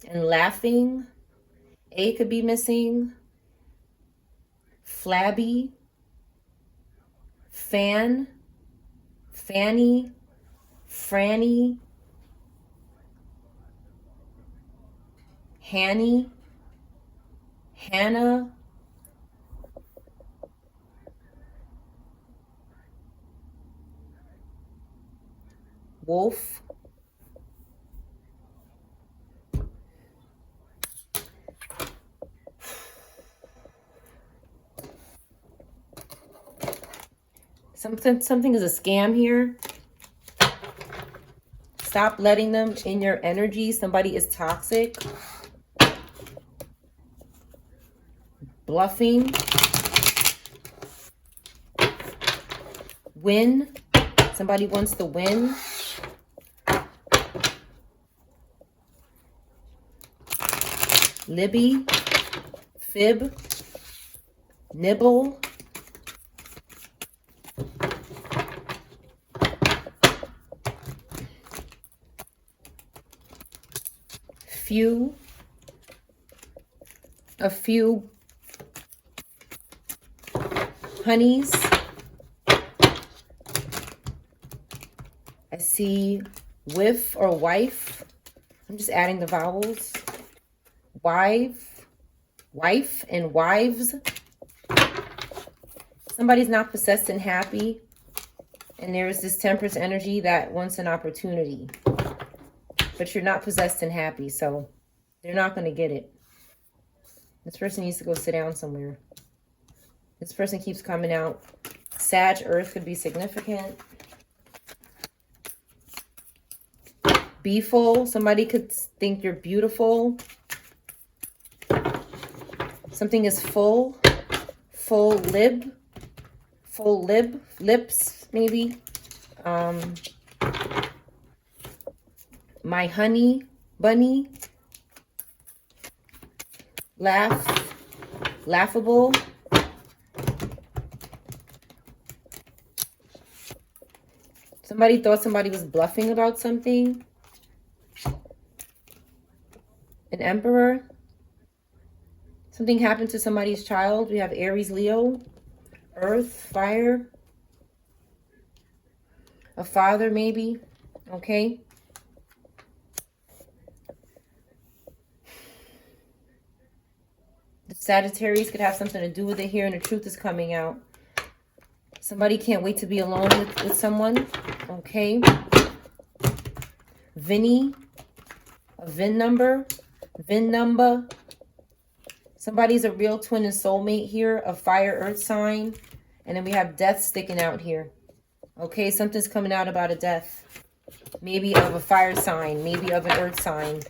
and laughing. A could be missing. Flabby. Fan. Fanny. Franny. Hanny. Hannah. Wolf. Something is a scam here. Stop letting them in your energy. Somebody is toxic. Bluffing. Win. Somebody wants to win. Libby. Fib. Nibble. Few. A few. Honeys. I see whiff or wife. I'm just adding the vowels. Wife and wives. Somebody's not possessed and happy. And there's this temperance energy that wants an opportunity. But you're not possessed and happy, so they're not going to get it. This person needs to go sit down somewhere. This person keeps coming out. Sag Earth could be significant. Be full. Somebody could think you're beautiful. Something is full. Full lib. Full lib. Lips, maybe. My honey bunny. Laugh. Laughable. Somebody thought somebody was bluffing about something. An emperor. Something happened to somebody's child. We have Aries, Leo. Earth, fire. A father, maybe. Okay. The Sagittarius could have something to do with it here, and the truth is coming out. Somebody can't wait to be alone with someone. Okay. Vinny. A VIN number. VIN number. Somebody's a real twin and soulmate here. A fire earth sign. And then we have death sticking out here. Okay, something's coming out about a death. Maybe of a fire sign. Maybe of an earth sign.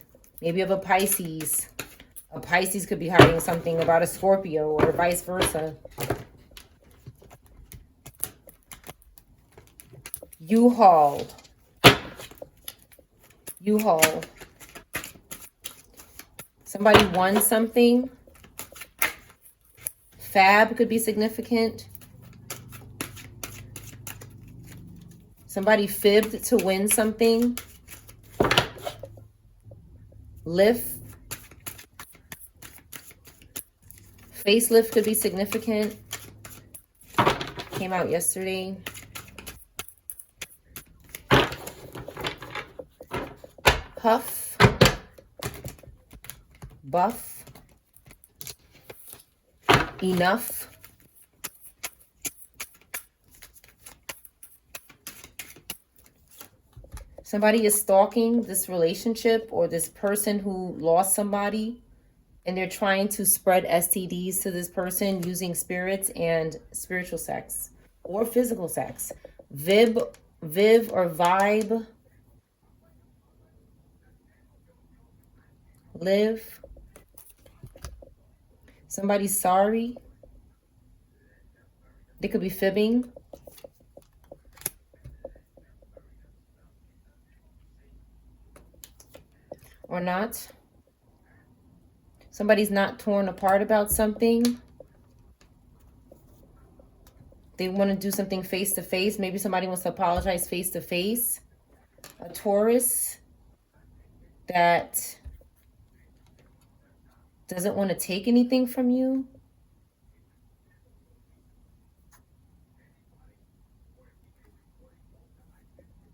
Maybe of a Pisces. A Pisces could be hiding something about a Scorpio or vice versa. U-Haul. U-Haul. Somebody won something. Fab could be significant. Somebody fibbed to win something. Lift. Facelift could be significant. Came out yesterday. Puff. Buff. Enough. Somebody is stalking this relationship or this person who lost somebody, and they're trying to spread STDs to this person using spirits and spiritual sex or physical sex. Viv or vibe. Live. Somebody's sorry. They could be fibbing. Or not. Somebody's not torn apart about something. They want to do something face to face. Maybe somebody wants to apologize face to face. A Taurus that doesn't want to take anything from you.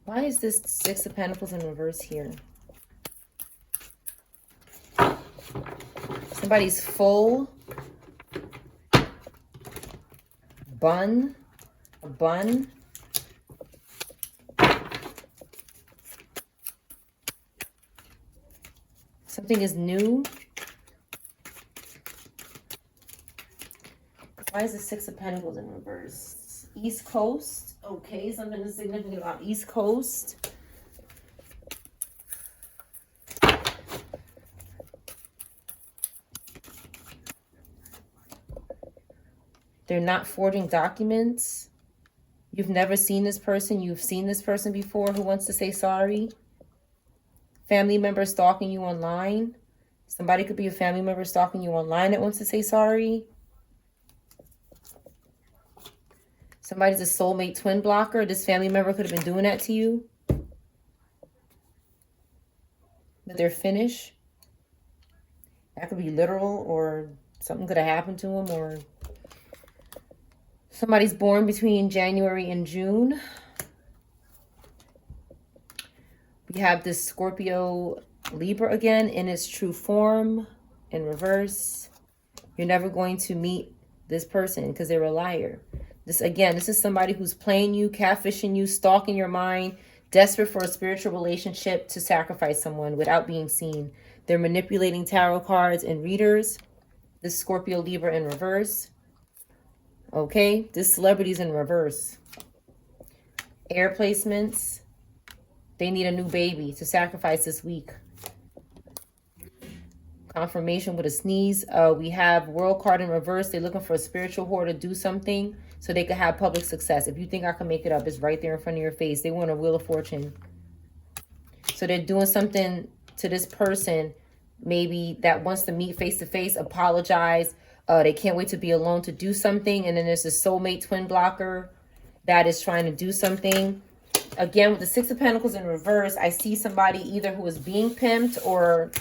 Why is this Six of Pentacles in reverse here? Somebody's full. Bun. A bun. Something is new. Why is the Six of Pentacles in reverse? East Coast. Okay, something is significant about East Coast. They're not forging documents. You've never seen this person. You've seen this person before who wants to say sorry. Family member stalking you online. Somebody could be a family member stalking you online that wants to say sorry. Somebody's a soulmate twin blocker. This family member could have been doing that to you. But they're finished. That could be literal, or something could have happened to them, or somebody's born between January and June. We have this Scorpio Libra again in its true form, in reverse. You're never going to meet this person because they're a liar. This is somebody who's playing you, catfishing you, stalking your mind, desperate for a spiritual relationship to sacrifice someone without being seen. They're manipulating tarot cards and readers. This Scorpio Libra in reverse. Okay, this celebrity's in reverse. Air placements. They need a new baby to sacrifice this week. Confirmation with a sneeze. We have World card in reverse. They're looking for a spiritual whore to do something so they could have public success. If you think I can make it up, it's right there in front of your face. They want a Wheel of Fortune. So they're doing something to this person, maybe that wants to meet face to face, apologize. They can't wait to be alone to do something. And then there's a soulmate twin blocker that is trying to do something. Again, with the Six of Pentacles in reverse, I see somebody either who was being pimped or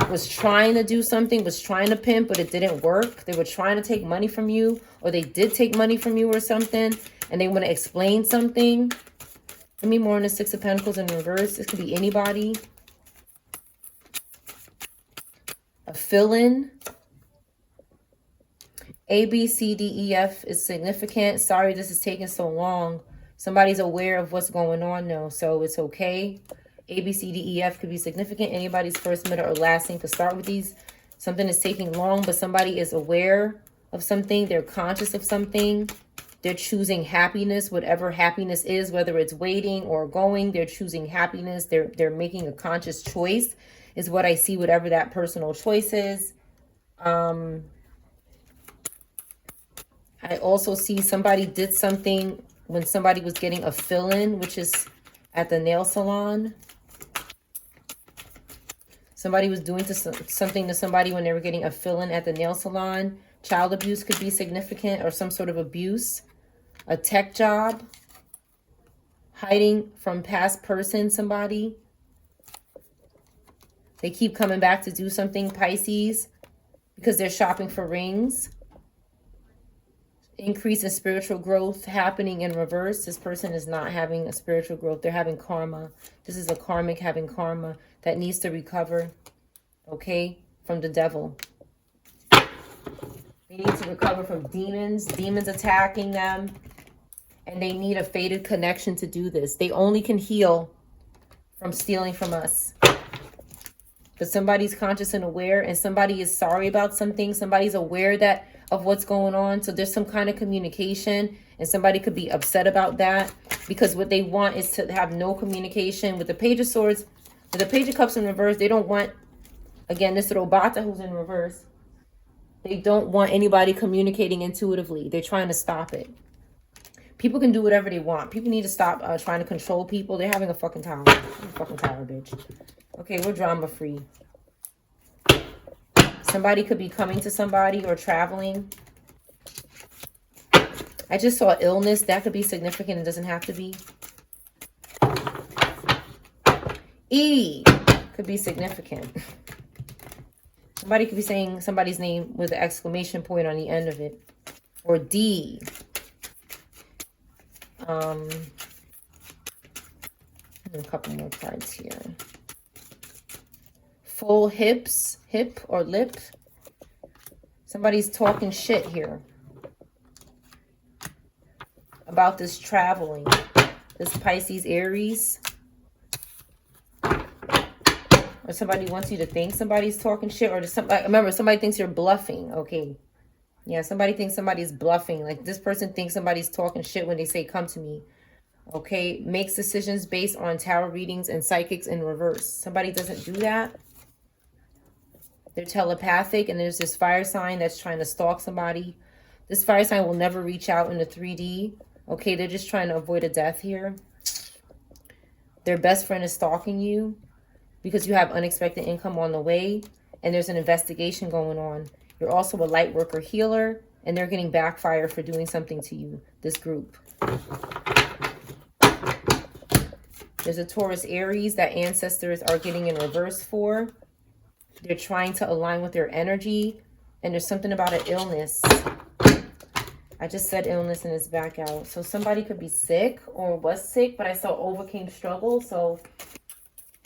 was trying to do something, was trying to pimp, but it didn't work. They were trying to take money from you, or they did take money from you or something, and they want to explain something. Give me more on the Six of Pentacles in reverse. This could be anybody. A fill-in. A, B, C, D, E, F is significant. Sorry this is taking so long. Somebody's aware of what's going on though, so it's okay. A, B, C, D, E, F could be significant. Anybody's first, middle, or last name could start with these. Something is taking long, but somebody is aware of something. They're conscious of something. They're choosing happiness, whatever happiness is, whether it's waiting or going. They're choosing happiness. They're making a conscious choice is what I see, whatever that personal choice is. I also see somebody did something when somebody was getting a fill-in, which is at the nail salon. Somebody was doing something to somebody when they were getting a fill-in at the nail salon. Child abuse could be significant, or some sort of abuse. A tech job. hiding from past person, somebody. They keep coming back to do something, Pisces, because they're shopping for rings. Increase in spiritual growth happening in reverse. This person is not having a spiritual growth. They're having karma. This is a karmic having karma that needs to recover, okay, from the devil. They need to recover from demons attacking them. And they need a fated connection to do this. They only can heal from stealing from us. But somebody's conscious and aware, and somebody is sorry about something. Somebody's aware of what's going on. So there's some kind of communication, and somebody could be upset about that, because what they want is to have no communication. With the Page of Swords, with the Page of Cups in reverse, they don't want, again, this little Bata who's in reverse, they don't want anybody communicating intuitively. They're trying to stop it. People can do whatever they want. People need to stop trying to control people. They're having a fucking time. Fucking tower, bitch. Okay, we're drama free. Somebody could be coming to somebody or traveling. I just saw illness. That could be significant. It doesn't have to be. E could be significant. Somebody could be saying somebody's name with an exclamation point on the end of it. Or D. A couple more cards here. Full hips, hip or lip. Somebody's talking shit here about this traveling. This Pisces, Aries. Or somebody wants you to think somebody's talking shit. Or just somebody, remember, somebody thinks you're bluffing. Okay. Yeah, somebody thinks somebody's bluffing. Like this person thinks somebody's talking shit when they say, come to me. Okay. Makes decisions based on tarot readings and psychics in reverse. Somebody doesn't do that. They're telepathic, and there's this fire sign that's trying to stalk somebody. This fire sign will never reach out into 3D. Okay, they're just trying to avoid a death here. Their best friend is stalking you because you have unexpected income on the way, and there's an investigation going on. You're also a light worker healer, and they're getting backfire for doing something to you, this group. There's a Taurus, Aries that ancestors are getting in reverse for. They're trying to align with their energy, and there's something about an illness. I just said illness and it's back out. So somebody could be sick or was sick, but I saw overcame struggle. So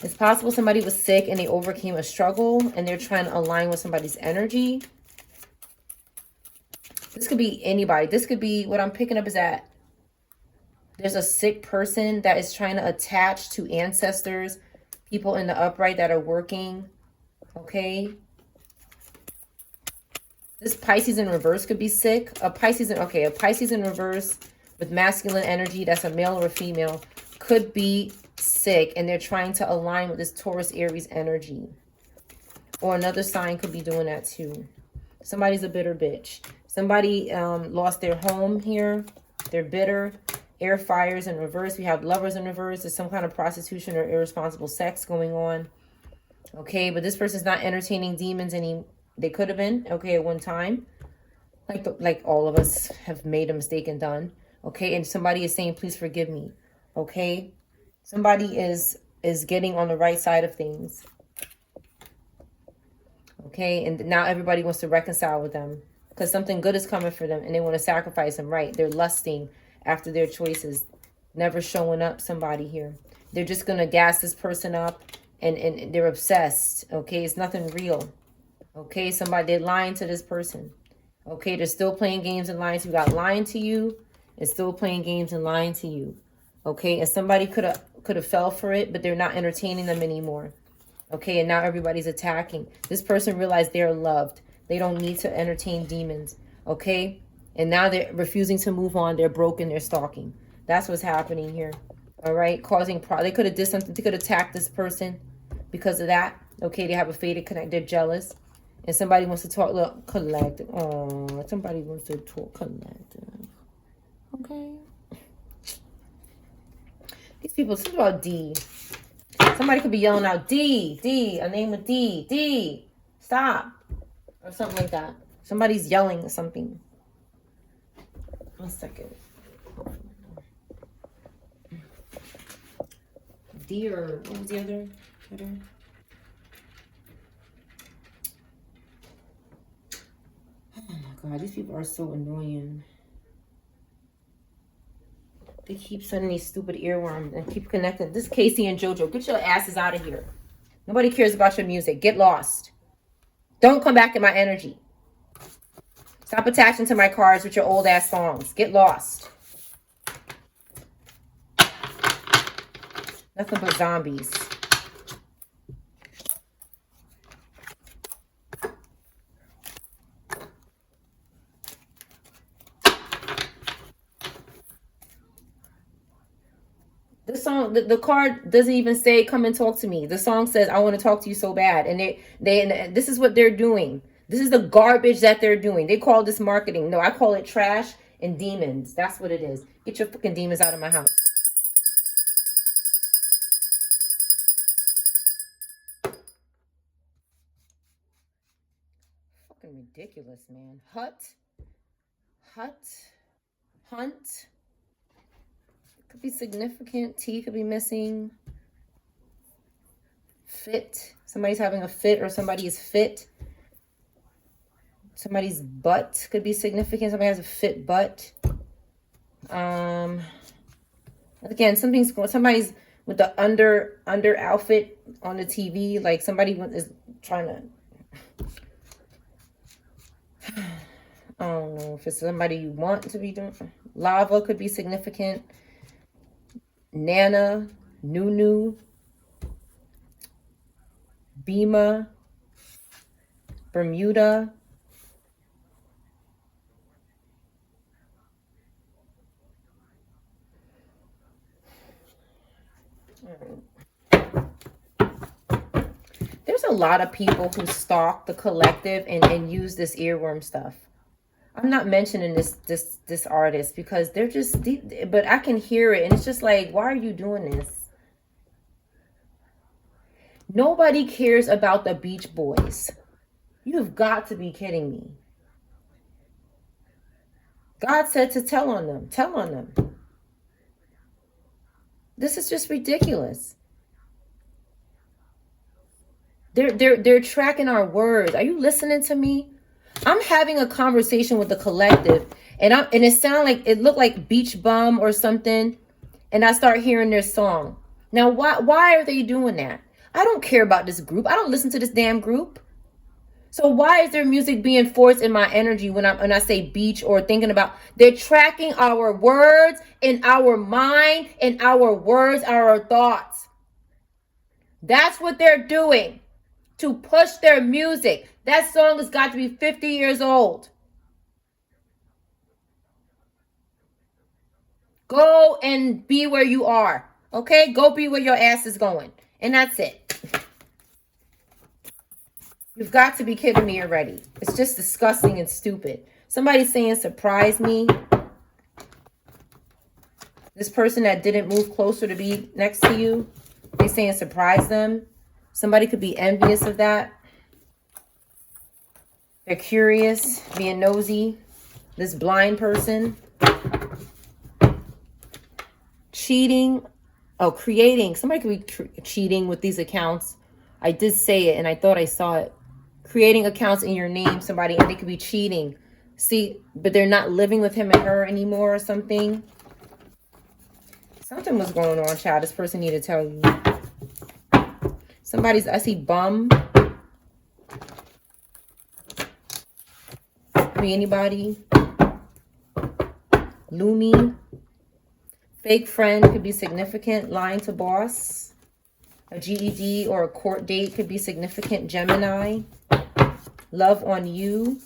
it's possible somebody was sick and they overcame a struggle, and they're trying to align with somebody's energy. This could be anybody. This could be, what I'm picking up is that there's a sick person that is trying to attach to ancestors, people in the upright that are working. Okay. This Pisces in reverse could be sick. A Pisces in reverse with masculine energy, that's a male or a female, could be sick, and they're trying to align with this Taurus, Aries energy. Or another sign could be doing that too. Somebody's a bitter bitch. Somebody lost their home here. They're bitter. Air fires in reverse. We have lovers in reverse. There's some kind of prostitution or irresponsible sex going on. Okay, but this person's not entertaining demons they could have been, okay, at one time. Like all of us have made a mistake and done. Okay, and somebody is saying, please forgive me. Okay, somebody is getting on the right side of things. Okay, and now everybody wants to reconcile with them because something good is coming for them, and they want to sacrifice them, right? They're lusting after their choices, never showing up somebody here. They're just going to gas this person up. And they're obsessed, okay? It's nothing real, okay? They're lying to this person, okay? They're still playing games and lying to you. Got lying to you and still playing games and lying to you, okay? And somebody could have fell for it, but they're not entertaining them anymore, okay? And now everybody's attacking. This person realized they're loved. They don't need to entertain demons, okay? And now they're refusing to move on. They're broken. They're stalking. That's what's happening here. All right, causing they could have did something. They could attack this person because of that. Okay, they have a fated connect. They're jealous, and somebody wants to talk. Look, collective. Oh, somebody wants to talk collective. Okay, these people. This is about D. Somebody could be yelling out D, a name of D. Stop, or something like that. Somebody's yelling something. 1 second. Deer. What was the other letter? Oh my God, these people are so annoying. They keep sending these stupid earworms and keep connecting. This is Casey and JoJo. Get your asses out of here. Nobody cares about your music. Get lost. Don't come back in my energy. Stop attaching to my cards with your old ass songs. Get lost. Nothing but zombies. The song, the card doesn't even say come and talk to me. The song says I want to talk to you so bad, and this is what they're doing. This is the garbage that they're doing. They call this marketing. No, I call it trash and demons. That's what it is. Get your fucking demons out of my house. Fucking ridiculous, man. Hunt. Could be significant. T could be missing. Fit. Somebody's having a fit, or somebody is fit. Somebody's butt could be significant. Somebody has a fit butt. Again, somebody's with the under outfit on the TV. Like somebody is trying to. I don't know if it's somebody you want to be doing. Lava could be significant. Nana, Nunu, Bima, Bermuda. There's a lot of people who stalk the collective and use this earworm stuff. I'm not mentioning this artist because they're just deep, but I can hear it and it's just like, why are you doing this? Nobody cares about the Beach Boys. You've got to be kidding me. God said to tell on them. Tell on them. This is just ridiculous. They're tracking our words. Are you listening to me? I'm having a conversation with the collective, and it looked like Beach Bum or something, and I start hearing their song. Now, why are they doing that? I don't care about this group. I don't listen to this damn group. So why is their music being forced in my energy when I say beach or thinking about? They're tracking our words in our mind, and our words are our thoughts. That's what they're doing to push their music. That song has got to be 50 years old. Go and be where you are. Okay? Go be where your ass is going. And that's it. You've got to be kidding me already. It's just disgusting and stupid. Somebody's saying surprise me. This person that didn't move closer to be next to you, they're saying surprise them. Somebody could be envious of that. They're curious, being nosy. This blind person. Cheating. Oh, creating. Somebody could be cheating with these accounts. I did say it and I thought I saw it. Creating accounts in your name, somebody, and they could be cheating. See, but they're not living with him and her anymore or something. Something was going on, child. This person need to tell you. I see bum. Could be anybody. Loomy. Fake friend could be significant. Lying to boss. A GED or a court date could be significant. Gemini. Love on you.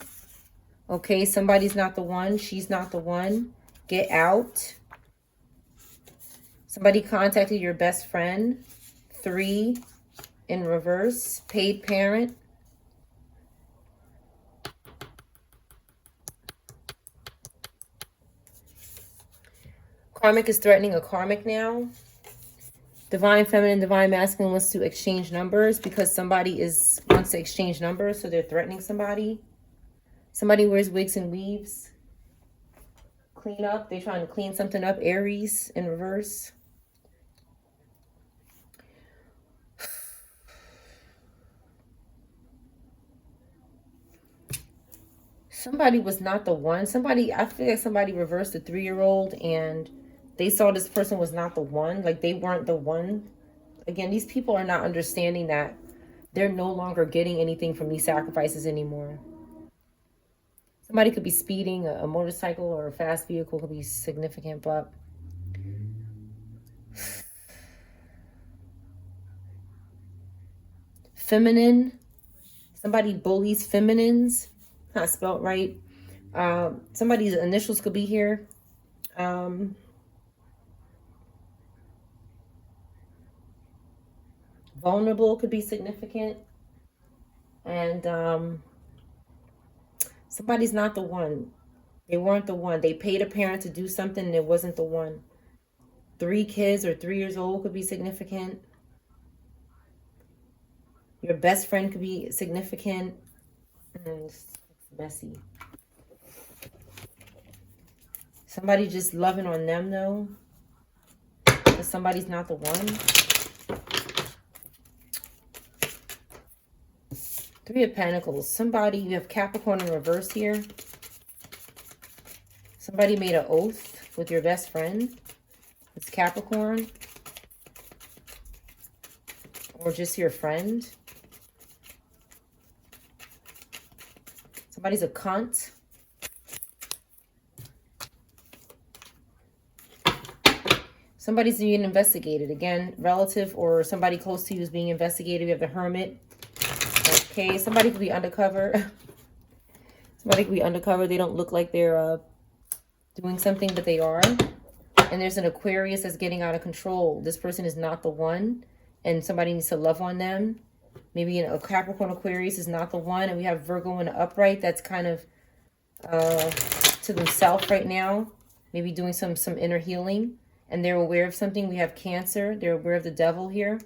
Okay, somebody's not the one. She's not the one. Get out. Somebody contacted your best friend. 3 in reverse. Paid parent. Karmic is threatening a karmic now. Divine feminine, divine masculine wants to exchange numbers because somebody wants to exchange numbers, so they're threatening somebody. Somebody wears wigs and weaves. Clean up. They're trying to clean something up. Aries in reverse. somebody was not the one. Somebody, I feel like somebody reversed the 3-year-old and they saw this person was not the one. Like they weren't the one. Again, these people are not understanding that they're no longer getting anything from these sacrifices anymore. Somebody could be speeding, a motorcycle or a fast vehicle could be significant, but feminine, somebody bullies feminines, not spelled right. Somebody's initials could be here. Vulnerable could be significant. And somebody's not the one. They weren't the one. They paid a parent to do something and it wasn't the one. 3 kids or 3 years old could be significant. Your best friend could be significant. It's messy. Somebody just loving on them though. But somebody's not the one. 3 of Pentacles. Somebody, you have Capricorn in reverse here. Somebody made an oath with your best friend. It's Capricorn. Or just your friend. Somebody's a cunt. Somebody's being investigated. Again, relative or somebody close to you is being investigated. We have the Hermit. Okay, somebody could be undercover. Somebody could be undercover. They don't look like they're doing something, but they are. And there's an Aquarius that's getting out of control. This person is not the one, and somebody needs to love on them. Maybe a Capricorn Aquarius is not the one, and we have Virgo in the upright that's kind of to themselves right now. Maybe doing some inner healing, and they're aware of something. We have Cancer. They're aware of the devil here.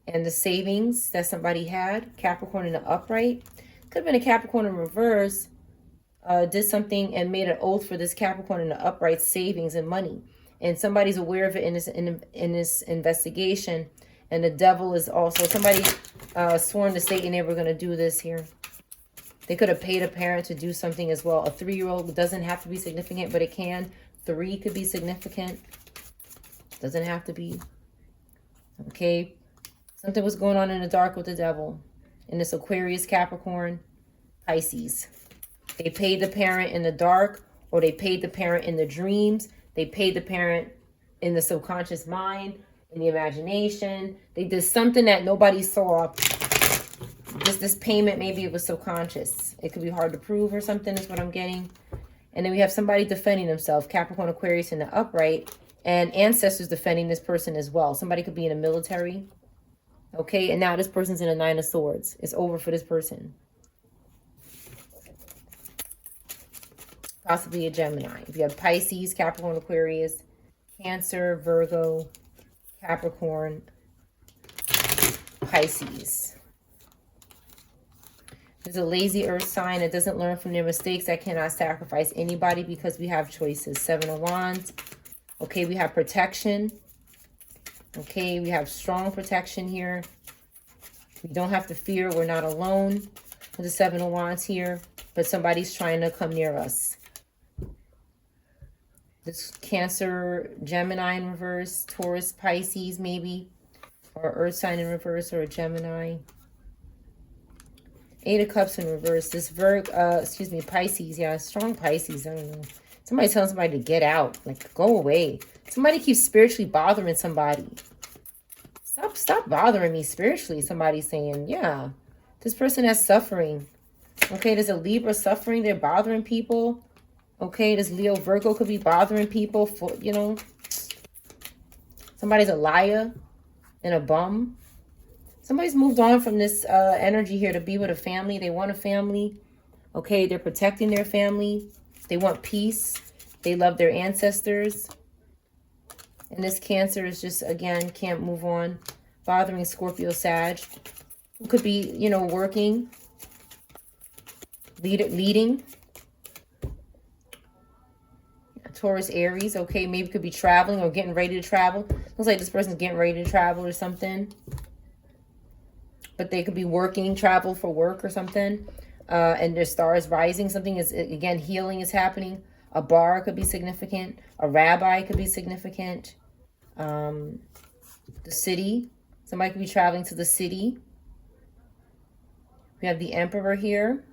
And the savings that somebody had, Capricorn in the upright. Could have been a Capricorn in reverse, did something and made an oath for this Capricorn in the upright savings and money. And somebody's aware of it in this investigation. And the devil is also, somebody sworn to Satan they were going to do this here. They could have paid a parent to do something as well. A 3-year-old doesn't have to be significant, but it can. 3 could be significant. Doesn't have to be. Okay. Something was going on in the dark with the devil. And this Aquarius, Capricorn, Pisces. They paid the parent in the dark, or they paid the parent in the dreams. They paid the parent in the subconscious mind, in the imagination. They did something that nobody saw. Just this payment, maybe it was subconscious. It could be hard to prove or something is what I'm getting. And then we have somebody defending themselves, Capricorn, Aquarius in the upright, and ancestors defending this person as well. Somebody could be in the military. Okay, and now this person's in a 9 of Swords. It's over for this person. Possibly a Gemini. If you have Pisces, Capricorn, Aquarius, Cancer, Virgo, Capricorn, Pisces. There's a lazy earth sign that doesn't learn from their mistakes, that cannot sacrifice anybody because we have choices. 7 of Wands. Okay, we have protection. Okay, we have strong protection here. We don't have to fear. We're not alone with the 7 of Wands here, but somebody's trying to come near us. This Cancer, Gemini in reverse, Taurus, Pisces maybe, or Earth sign in reverse, or a Gemini. 8 of Cups in reverse. This Pisces. Yeah, strong Pisces. I don't know. Somebody telling somebody to get out. Like, go away. Somebody keeps spiritually bothering somebody. Stop bothering me spiritually. Somebody's saying, yeah, this person has suffering. Okay, there's a Libra suffering. They're bothering people. Okay, this Leo, Virgo could be bothering people for, you know. Somebody's a liar and a bum. Somebody's moved on from this energy here to be with a family. They want a family. Okay, they're protecting their family. They want peace. They love their ancestors. And this Cancer is just, again, can't move on. Bothering Scorpio, Sag. Who could be, you know, working. Leading. Taurus, Aries. Okay, maybe could be traveling or getting ready to travel. Looks like this person's getting ready to travel or something. But they could be working, travel for work or something. and their star is rising. Something is, again, healing is happening. A bar could be significant. A rabbi could be significant. The city. Somebody could be traveling to the city. We have the emperor here.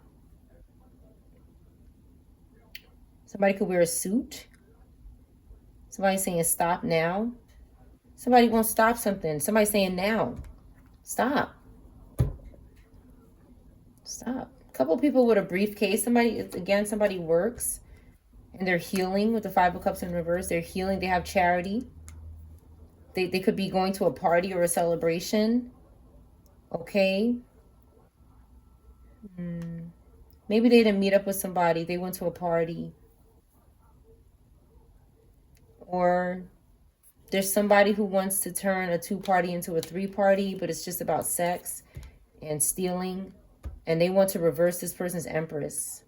Somebody could wear a suit. Somebody saying stop now. Somebody won't stop something. Somebody saying now. Stop. Stop. A couple people with a briefcase. Somebody, again, somebody works and they're healing with the Five of Cups in reverse. They're healing. They have charity. They could be going to a party or a celebration. Okay. Maybe they didn't meet up with somebody. They went to a party. Or there's somebody who wants to turn a 2-party into a 3-party, but it's just about sex and stealing. And they want to reverse this person's empress.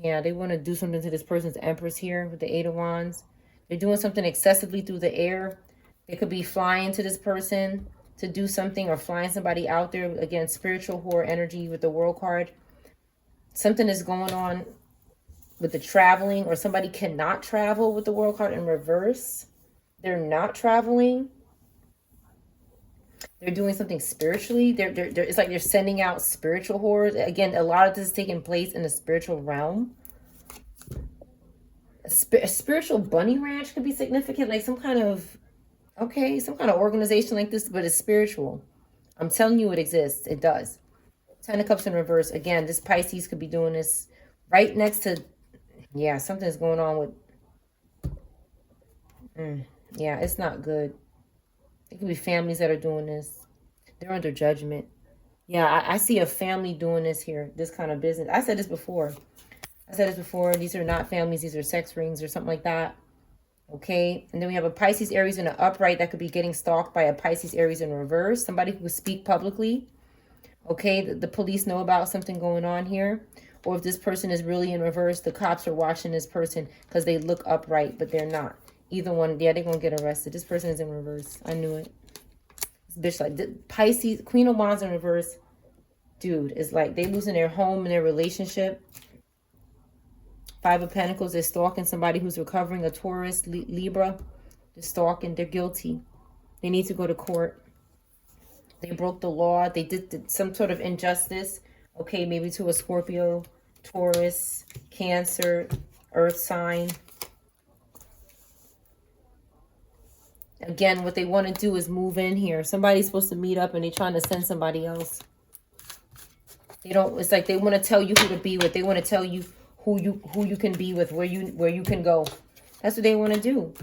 Yeah, they want to do something to this person's empress here with the 8 of Wands. They're doing something excessively through the air. They could be flying to this person to do something, or flying somebody out there. Again, spiritual whore energy with the World card. Something is going on with the traveling, or somebody cannot travel with the World card in reverse. They're not traveling. They're doing something spiritually. It's like they're sending out spiritual whores. Again, a lot of this is taking place in the spiritual realm. A spiritual bunny ranch could be significant, like some kind of, okay, some kind of organization like this, but it's spiritual. I'm telling you, it exists. It does. 10 of Cups in reverse. Again, this Pisces could be doing this right next to, yeah, something's going on with, yeah, it's not good. It could be families that are doing this. They're under judgment. Yeah, I see a family doing this here, this kind of business. I said this before. These are not families. These are sex rings or something like that. Okay. And then we have a Pisces Aries in an upright that could be getting stalked by a Pisces Aries in reverse. Somebody who would speak publicly. Okay. The police know about something going on here. Or if this person is really in reverse, the cops are watching this person because they look upright, but they're not. Either one. Yeah, they're going to get arrested. This person is in reverse. I knew it. This bitch, like Pisces, Queen of Wands in reverse. Dude, is like they losing their home and their relationship. 5 of Pentacles, they're stalking somebody who's recovering, a Taurus, Libra. They're stalking, they're guilty. They need to go to court. They broke the law. They did some sort of injustice. Okay, maybe to a Scorpio, Taurus, Cancer, Earth sign. Again, what they want to do is move in here. Somebody's supposed to meet up and they're trying to send somebody else. They don't, it's like they want to tell you who to be with. They want to tell you who you can be with, where you can go. That's what they want to do.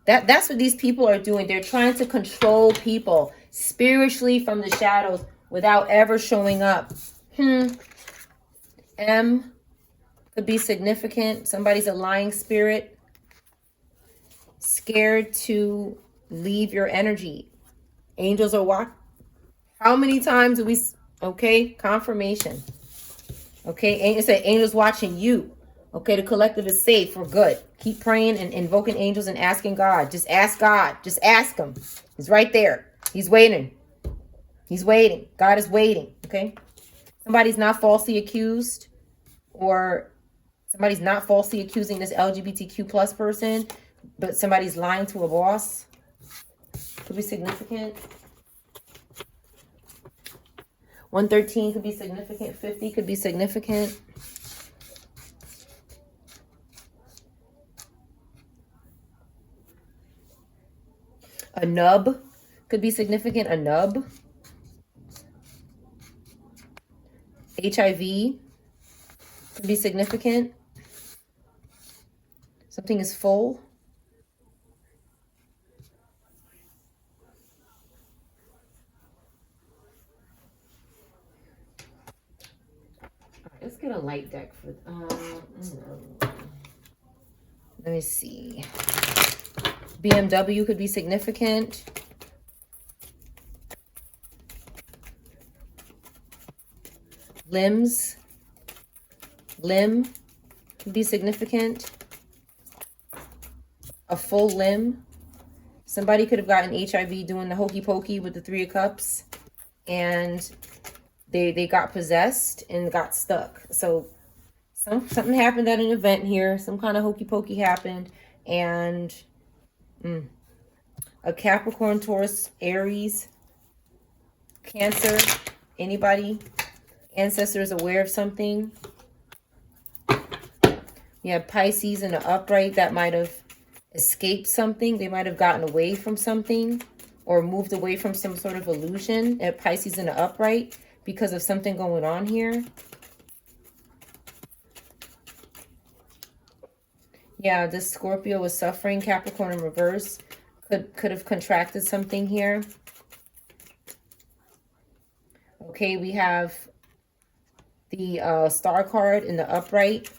That's what these people are doing. They're trying to control people spiritually from the shadows without ever showing up. M could be significant. Somebody's a lying spirit, scared to leave your energy. Angels are what? How many times do we? Okay, confirmation. Okay, it said angels watching you. Okay, the collective is safe. We're good. Keep praying and invoking angels and asking God. Just ask God. Just ask him. He's right there. He's waiting. He's waiting. God is waiting. Okay. Somebody's not falsely accused, or somebody's not falsely accusing this LGBTQ plus person, but somebody's lying to a boss. Could be significant. 113 could be significant. 50 could be significant. A nub could be significant. A nub. HIV could be significant. Something is full. Let's get a light deck for let me see. BMW could be significant. Limb could be significant. A full limb. Somebody could have gotten HIV doing the hokey pokey with the 3 of Cups. And They got possessed and got stuck. So something happened at an event here. Some kind of hokey pokey happened, and a Capricorn, Taurus, Aries, Cancer. Anybody? Ancestors aware of something. You have Pisces in the upright that might have escaped something. They might have gotten away from something or moved away from some sort of illusion at Pisces in the upright because of something going on here. Yeah, this Scorpio was suffering. Capricorn in reverse could have contracted something here. Okay, we have the star card in the upright.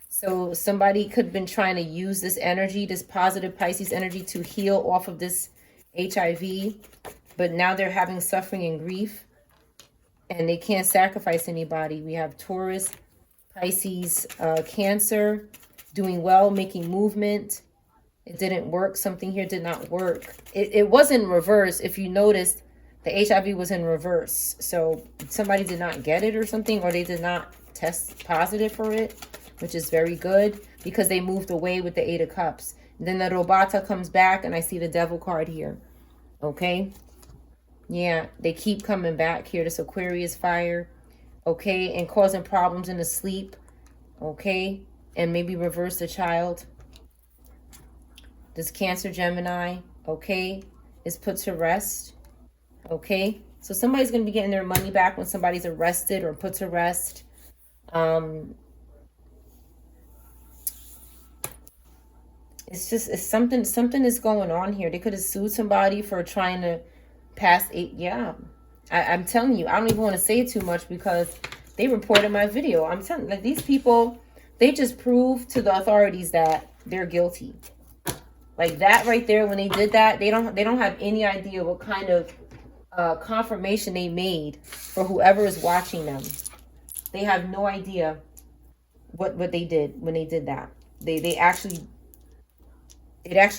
So somebody could have been trying to use this energy, this positive Pisces energy, to heal off of this HIV. But now they're having suffering and grief. And they can't sacrifice anybody. We have Taurus, Pisces, Cancer, doing well, making movement. It didn't work. Something here did not work. It was in reverse. If you noticed, the HIV was in reverse. So somebody did not get it or something, or they did not test positive for it, which is very good because they moved away with the Eight of Cups. And then the Robata comes back, and I see the Devil card here. Okay. Yeah, they keep coming back here. This Aquarius fire. Okay, and causing problems in the sleep. Okay, and maybe reverse the child. This Cancer, Gemini, okay, is put to rest. Okay, so somebody's going to be getting their money back when somebody's arrested or put to rest. It's something is going on here. They could have sued somebody for trying to pass it. Yeah, I'm telling you, I don't even want to say it too much because they reported my video. I'm telling, like, these people, they just proved to the authorities that they're guilty. Like that right there, when they did that, they don't have any idea what kind of confirmation they made for whoever is watching them. They have no idea what they did when they did that. It actually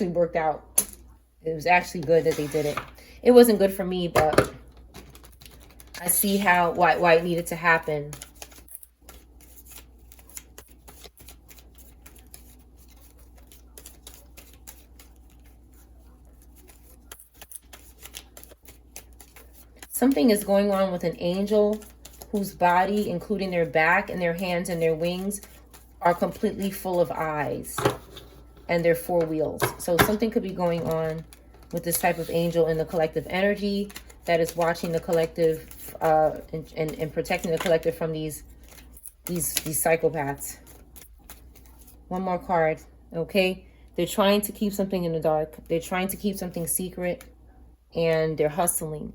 worked out. It was actually good that they did it. It wasn't good for me, but I see why it needed to happen. Something is going on with an angel whose body, including their back and their hands and their wings, are completely full of eyes, and their four wheels. So something could be going on with this type of angel in the collective energy that is watching the collective and protecting the collective from these psychopaths. One more card, okay? They're trying to keep something in the dark. They're trying to keep something secret, and they're hustling,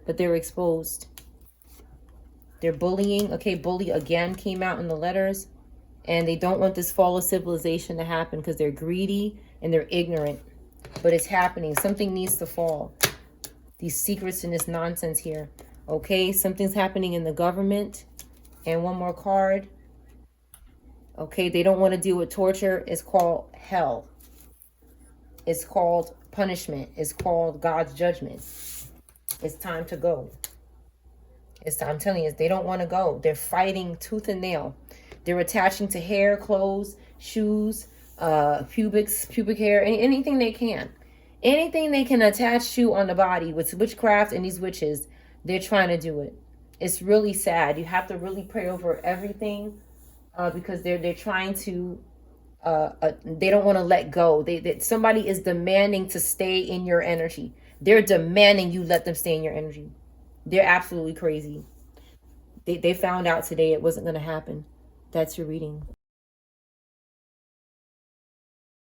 but they're exposed. They're bullying. Okay, bully again came out in the letters. And they don't want this fall of civilization to happen because they're greedy and they're ignorant. But it's happening. Something needs to fall. These secrets and this nonsense here. Okay, something's happening in the government. And one more card. Okay, they don't want to deal with torture. It's called hell. It's called punishment. It's called God's judgment. It's time to go. I'm telling you, they don't want to go. They're fighting tooth and nail. They're attaching to hair, clothes, shoes, pubic hair, anything they can. Anything they can attach to on the body with witchcraft and these witches, they're trying to do it. It's really sad. You have to really pray over everything because they're trying to, they don't want to let go. Somebody is demanding to stay in your energy. They're demanding you let them stay in your energy. They're absolutely crazy. They found out today it wasn't going to happen. That's your reading.